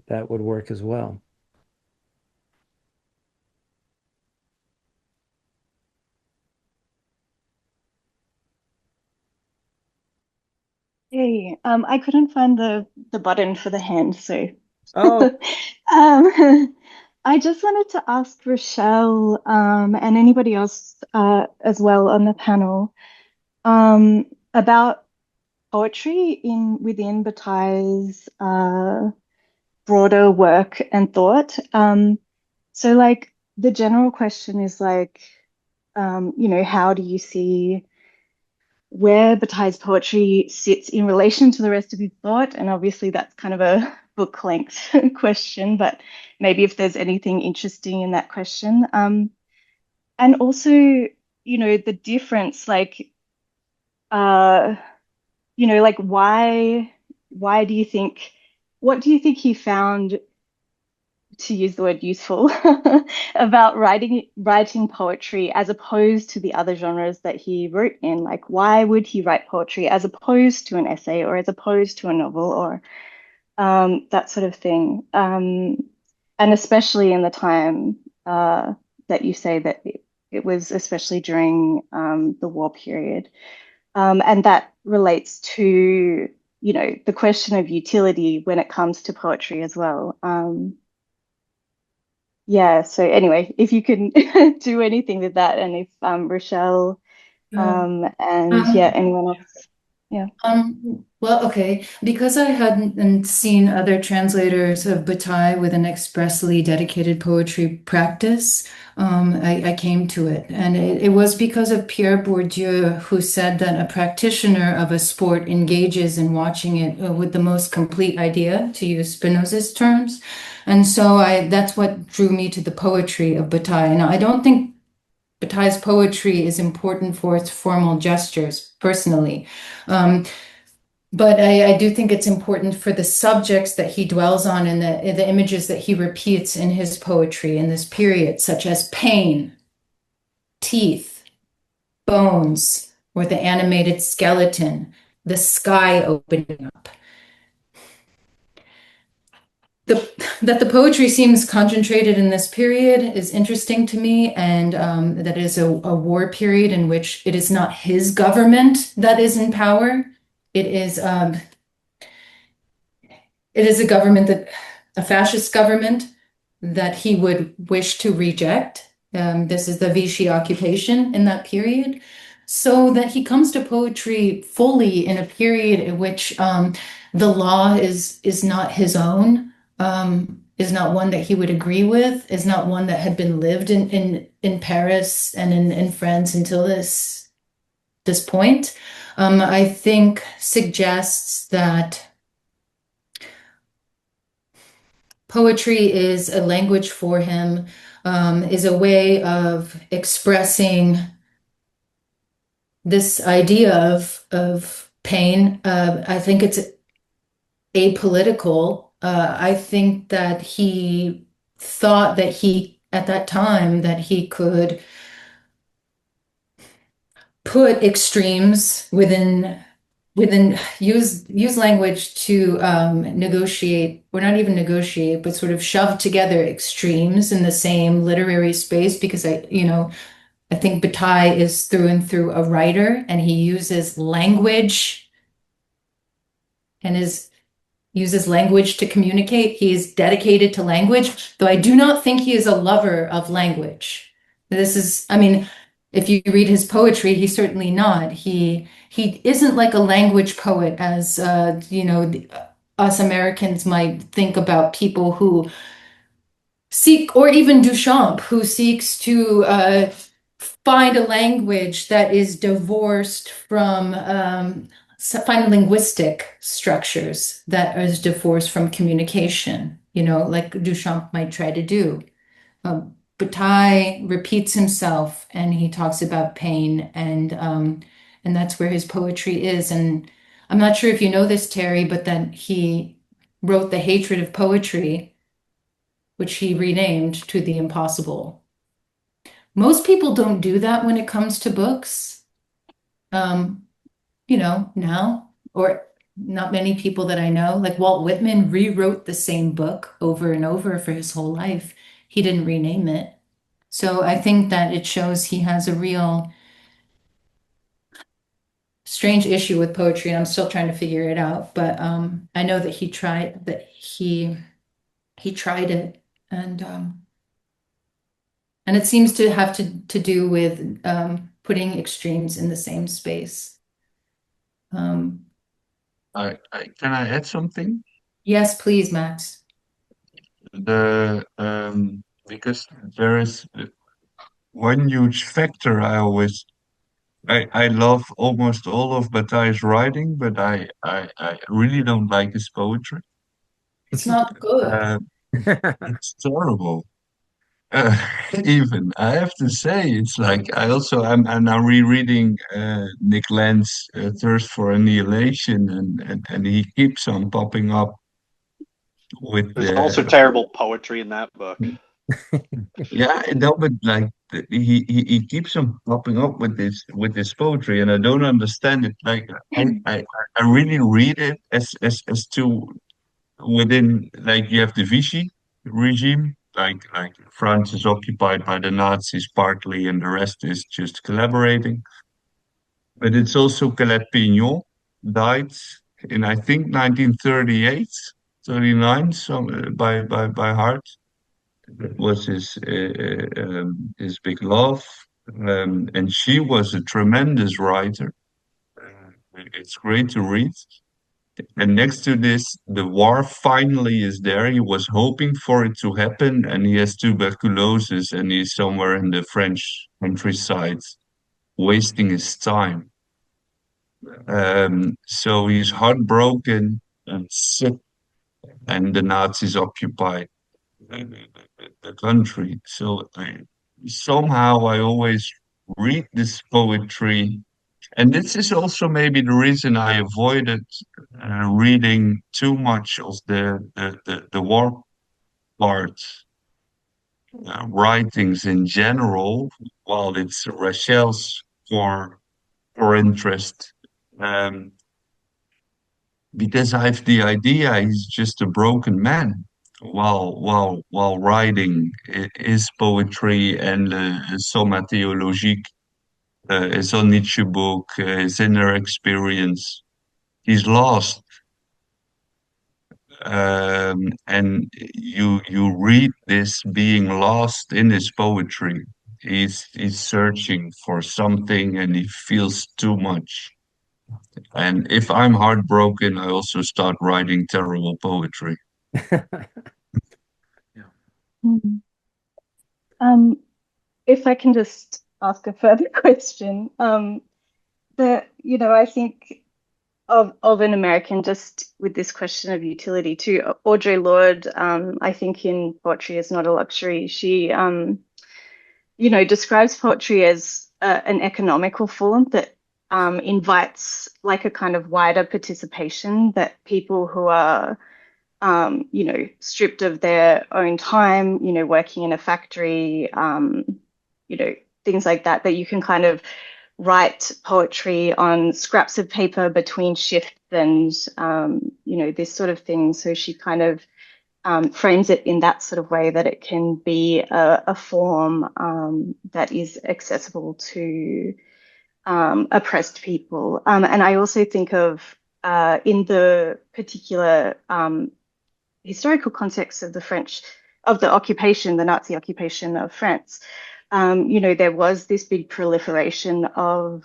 that would work as well. Hey, I couldn't find the button for the hand, so Oh, I just wanted to ask Rochelle and anybody else as well on the panel about poetry within Bataille's broader work and thought. So like the general question is like, how do you see where Bataille's poetry sits in relation to the rest of his thought? And obviously that's kind of a book length question, but maybe if there's anything interesting in that question. And also, the difference, like, like why do you think, what do you think he found, to use the word useful, about writing poetry as opposed to the other genres that he wrote in? Like, why would he write poetry as opposed to an essay or as opposed to a novel or that sort of thing? And especially in the time that you say that it was especially during the war period. And that relates to, the question of utility when it comes to poetry as well. Yeah, so anyway, if you can do anything with that, and if Rachelle and anyone else. Yeah. Well, okay, because I hadn't seen other translators of Bataille with an expressly dedicated poetry practice, I came to it. And it was because of Pierre Bourdieu, who said that a practitioner of a sport engages in watching it with the most complete idea, to use Spinoza's terms. And so that's what drew me to the poetry of Bataille. Now, I don't think Bataille's poetry is important for its formal gestures, personally. But I do think it's important for the subjects that he dwells on and the images that he repeats in his poetry in this period, such as pain, teeth, bones, or the animated skeleton, the sky opening up. That the poetry seems concentrated in this period is interesting to me, and that is a war period in which it is not his government that is in power. It is a government that a fascist government that he would wish to reject. This is the Vichy occupation in that period. So that he comes to poetry fully in a period in which the law is not his own, is not one that he would agree with, is not one that had been lived in Paris and in France until this point. I think suggests that poetry is a language for him, is a way of expressing this idea of pain. I think it's apolitical. I think that he thought that at that time, that he could put extremes use language to negotiate, or not even negotiate, but sort of shove together extremes in the same literary space. Because I think Bataille is through and through a writer, and he uses language uses language to communicate. He is dedicated to language, though I do not think he is a lover of language. If you read his poetry, he's certainly not. He isn't like a language poet, as us Americans might think about people who seek, or even Duchamp, who seeks to find a language that is divorced from find linguistic structures that is divorced from communication, like Duchamp might try to do. Bataille repeats himself, and he talks about pain, and that's where his poetry is. And I'm not sure if you know this, Terry, but that he wrote The Hatred of Poetry, which he renamed to The Impossible. Most people don't do that when it comes to books, now, or not many people that I know. Like Walt Whitman rewrote the same book over and over for his whole life. He didn't rename it. So I think that it shows he has a real strange issue with poetry, and I'm still trying to figure it out. But I know that he tried it, and it seems to have to do with putting extremes in the same space. Can I add something? Yes, please, Max. Because there is one huge factor I love almost all of Bataille's writing, but I really don't like his poetry. It's not good. It's terrible. Uh, Even I have to say, it's like I'm now rereading Nick Land's Thirst for Annihilation, and he keeps on popping up with There's also terrible poetry in that book. yeah, no, but like he keeps on popping up with this poetry, and I don't understand it. Like I really read it as to within, like, you have the Vichy regime, like France is occupied by the Nazis partly, and the rest is just collaborating. But it's also Colette Pignon died in, I think, 1938, 39, by heart. That was his big love, and she was a tremendous writer. It's great to read. And next to this, the war finally is there. He was hoping for it to happen, and he has tuberculosis, and he's somewhere in the French countryside, wasting his time. So he's heartbroken and sick, and the Nazis occupy the country. So somehow I always read this poetry, and this is also maybe the reason I avoided reading too much of the war part writings in general, while it's Rachel's core interest. Um, because I have the idea he's just a broken man while writing his poetry and Soma Théologique, his own Nietzsche book, his inner experience. He's lost. and you read this being lost in his poetry. He's searching for something and he feels too much. And if I'm heartbroken, I also start writing terrible poetry. Hmm. If I can just ask a further question, I think of an American just with this question of utility too. Audre Lorde, I think in Poetry is Not a Luxury, she describes poetry as an economical form that invites like a kind of wider participation, that people who are stripped of their own time, working in a factory, things like that, that you can kind of write poetry on scraps of paper between shifts and, this sort of thing. So she kind of frames it in that sort of way, that it can be a form that is accessible to oppressed people. And I also think of in the particular historical context of the occupation, the Nazi occupation of France, there was this big proliferation of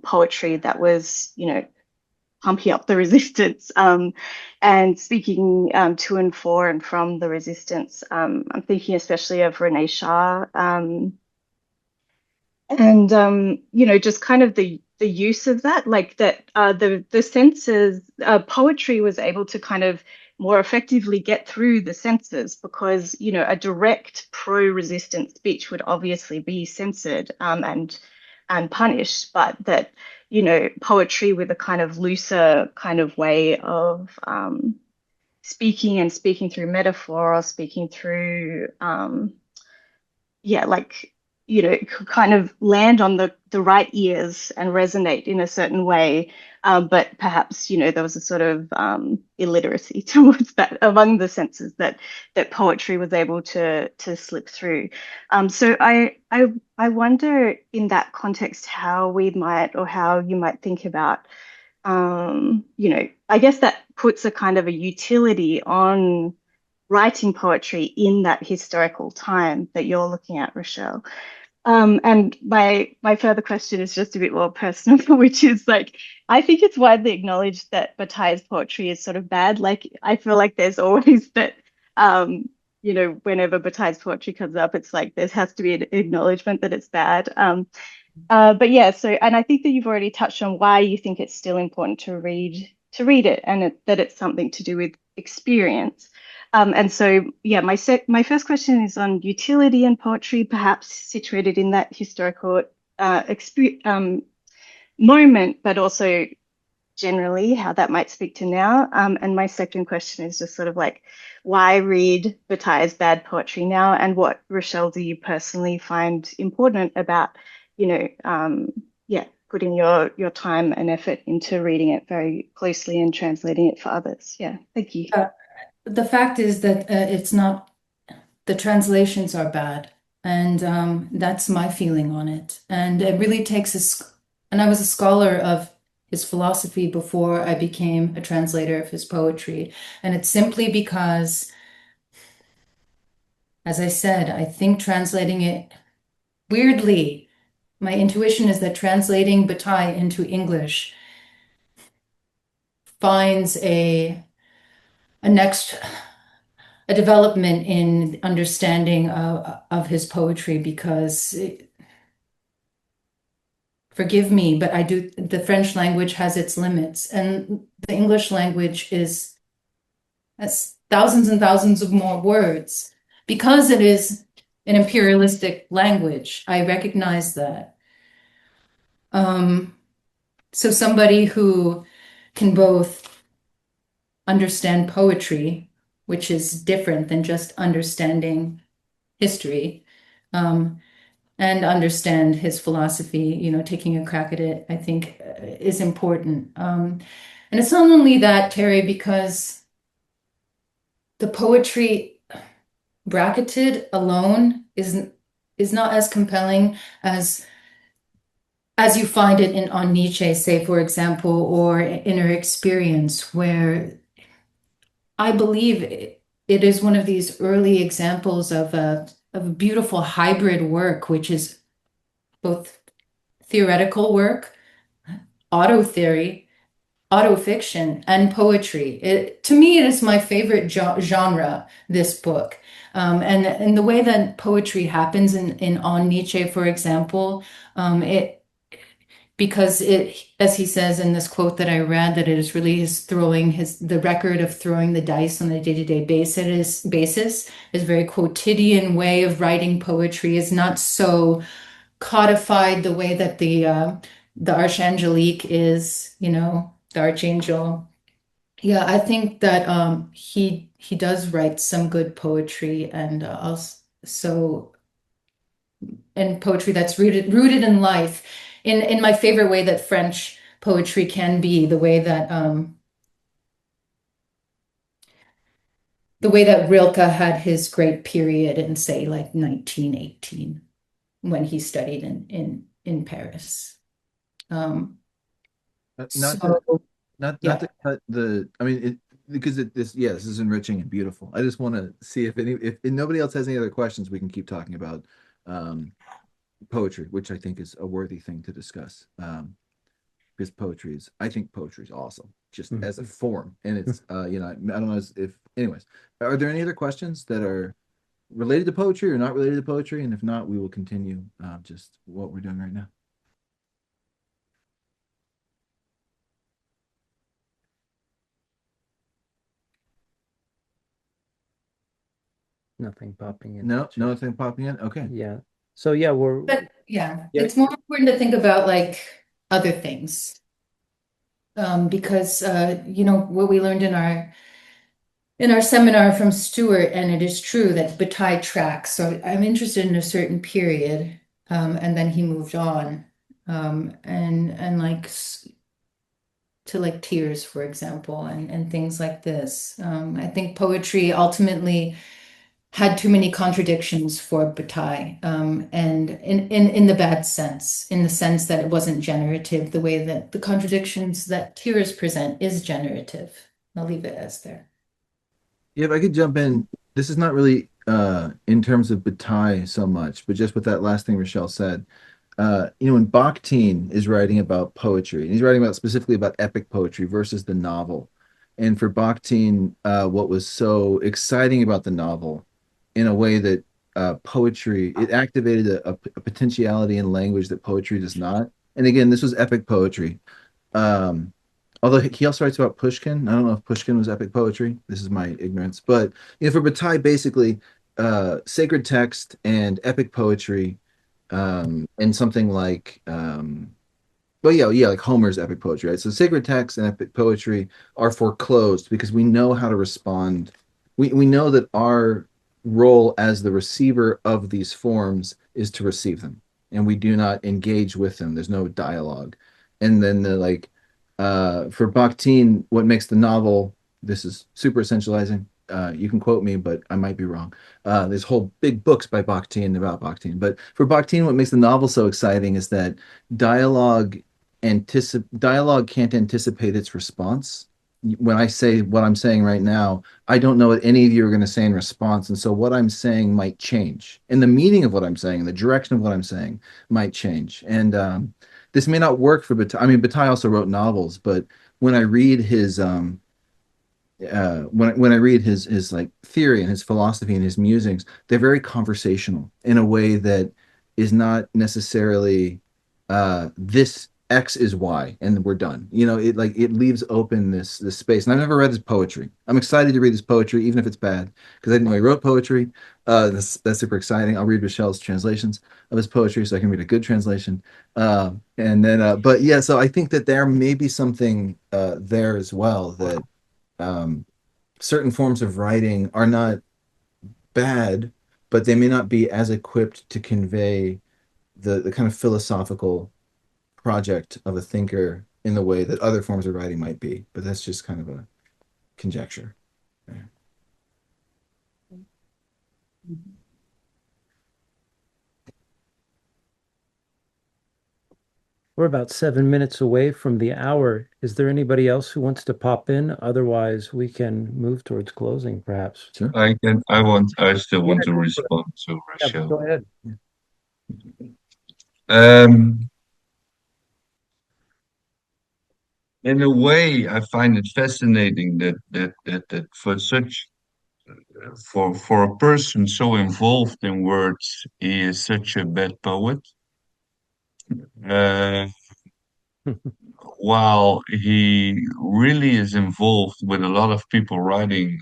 poetry that was, pumping up the resistance and speaking to and for and from the resistance. I'm thinking especially of Renee Shah, and just kind of the use of that, like that the senses, poetry was able to kind of more effectively get through the censors, because a direct pro-resistance speech would obviously be censored and punished, but that poetry with a kind of looser kind of way of speaking through metaphor, or speaking through it could kind of land on the right ears and resonate in a certain way. But perhaps, there was a sort of illiteracy towards that among the senses, that poetry was able to slip through. So I wonder in that context how we might, or how you might think about, I guess that puts a kind of a utility on writing poetry in that historical time that you're looking at, Rachelle. And my further question is just a bit more personal, which is like, I think it's widely acknowledged that Bataille's poetry is sort of bad. Like, I feel like there's always that, whenever Bataille's poetry comes up, it's like there has to be an acknowledgement that it's bad. But yeah, so, and I think that you've already touched on why you think it's still important to read it, and that it's something to do with experience. And so, yeah, my first question is on utility in poetry, perhaps situated in that historical moment, but also generally how that might speak to now. And my second question is just sort of like, why read Bataille's bad poetry now, and what, Rachelle, do you personally find important about, putting your time and effort into reading it very closely and translating it for others? Yeah, thank you. The fact is that it's not, the translations are bad. And that's my feeling on it. And it really takes and I was a scholar of his philosophy before I became a translator of his poetry. And it's simply because, as I said, I think translating it, weirdly, my intuition is that translating Bataille into English finds a development in understanding of his poetry, because forgive me, but the French language has its limits, and the English language has thousands and thousands of more words because it is an imperialistic language. I recognize that. So somebody who can both understand poetry, which is different than just understanding history, and understand his philosophy, taking a crack at it, I think is important. And it's not only that, Terry, because the poetry bracketed alone is not as compelling as you find it on Nietzsche, say, for example, or Inner Experience, where I believe it is one of these early examples of a beautiful hybrid work, which is both theoretical work, auto theory, auto fiction, and poetry. To me, it is my favorite genre, this book. And the way that poetry happens in On Nietzsche, for example, it because it, as he says in this quote that I read, that it is really the record of throwing the dice on a day-to-day basis is a very quotidian way of writing poetry, is not so codified the way that the Archangelique is, the archangel. Yeah, I think that he does write some good poetry, and also and poetry that's rooted in life, in my favorite way that French poetry can be, the way that Rilke had his great period in, say, like 1918, when he studied in Paris. Not to So not yeah. to cut the. I mean, because this is enriching and beautiful. I just want to see if nobody else has any other questions, we can keep talking about um, poetry, which I think is a worthy thing to discuss. Because I think poetry is awesome, just as a form, and it's I don't know if anyways. Are there any other questions that are related to poetry or not related to poetry? And if not, we will continue just what we're doing right now. Nothing popping in. No, nothing popping in. Okay. Yeah. So yeah, But yeah, Yeah. it's more important to think about like other things. Because what we learned in our seminar from Stewart, and it is true that Bataille tracks. So I'm interested in a certain period, and then he moved on, and like to like tears, for example, and things like this. I think poetry ultimately had too many contradictions for Bataille, and in the bad sense, in the sense that it wasn't generative, the way that the contradictions that tears present is generative. I'll leave it as there. Yeah, if I could jump in, this is not really in terms of Bataille so much, but just with that last thing Rachelle said. When Bakhtin is writing about poetry, and he's writing about specifically about epic poetry versus the novel. And for Bakhtin, what was so exciting about the novel, in a way that poetry, it activated a potentiality in language that poetry does not. And again, this was epic poetry. Um, Although he also writes about Pushkin. I don't know if Pushkin was epic poetry. This is my ignorance. But for Bataille, basically, sacred text and epic poetry, and something like well, yeah, like Homer's epic poetry, right? So sacred text and epic poetry are foreclosed because we know how to respond. We know that our role as the receiver of these forms is to receive them, and we do not engage with them. There's no dialogue. And then for Bakhtin, what makes the novel, this is super essentializing. You can quote me, but I might be wrong. There's whole big books by Bakhtin about Bakhtin. But for Bakhtin, what makes the novel so exciting is that dialogue dialogue can't anticipate its response. When I say what I'm saying right now, I don't know what any of you are going to say in response. And so what I'm saying might change. And the meaning of what I'm saying, the direction of what I'm saying might change. And this may not work for Bataille. I mean, Bataille also wrote novels, but when I read his when I read his like theory and his philosophy and his musings, they're very conversational in a way that is not necessarily this X is Y and we're done. It leaves open this space. And I've never read his poetry. I'm excited to read his poetry, even if it's bad, because I didn't know he wrote poetry. That's super exciting. I'll read Rachelle's translations of his poetry so I can read a good translation. But yeah, so I think that there may be something there as well, that um, certain forms of writing are not bad, but they may not be as equipped to convey the kind of philosophical project of a thinker in the way that other forms of writing might be. But that's just kind of a conjecture. Yeah. We're about 7 minutes away from the hour. Is there anybody else who wants to pop in? Otherwise, we can move towards closing, perhaps. Sure. I still want to go for it. respond to Yeah, Rachelle. go ahead. In a way, I find it fascinating that for a person so involved in words, he is such a bad poet. Uh, while he really is involved with a lot of people writing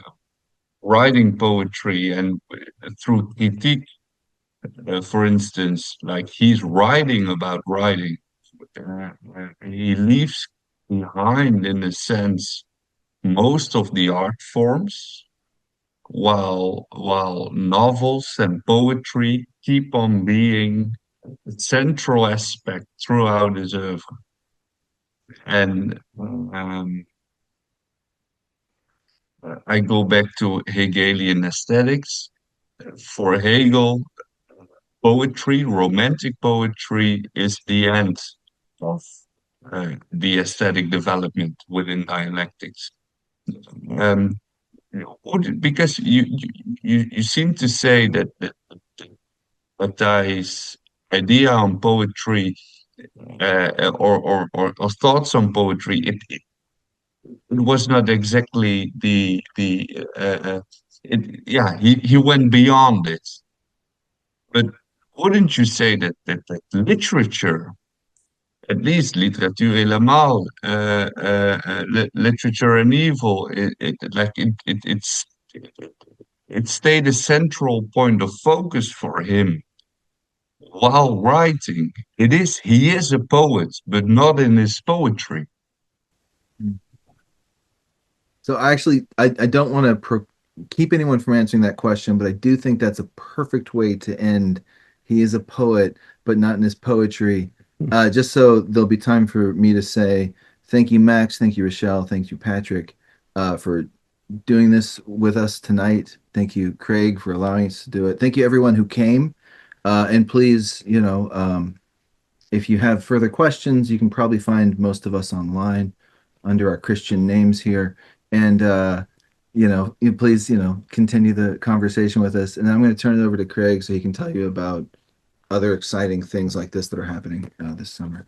poetry and through critique, for instance, like he's writing about writing. He leaves behind, in a sense, most of the art forms, while novels and poetry keep on being a central aspect throughout his oeuvre. And I go back to Hegelian aesthetics. For Hegel, poetry, romantic poetry, is the end of the aesthetic development within dialectics. Um, because you seem to say that Bataille's idea on poetry or thoughts on poetry, it was not exactly yeah, he went beyond it. But wouldn't you say that literature, at least literature et la mal, literature and evil, it stayed a central point of focus for him while writing. He is a poet, but not in his poetry. So I don't want to keep anyone from answering that question, but I do think that's a perfect way to end. He is a poet, but not in his poetry. Just so there'll be time for me to say thank you, Max. Thank you, Rachelle. Thank you, Patrick, for doing this with us tonight. Thank you, Craig, for allowing us to do it. Thank you, everyone who came. And please, if you have further questions, you can probably find most of us online under our Christian names here. And you please, continue the conversation with us. And I'm going to turn it over to Craig so he can tell you about other exciting things like this that are happening this summer.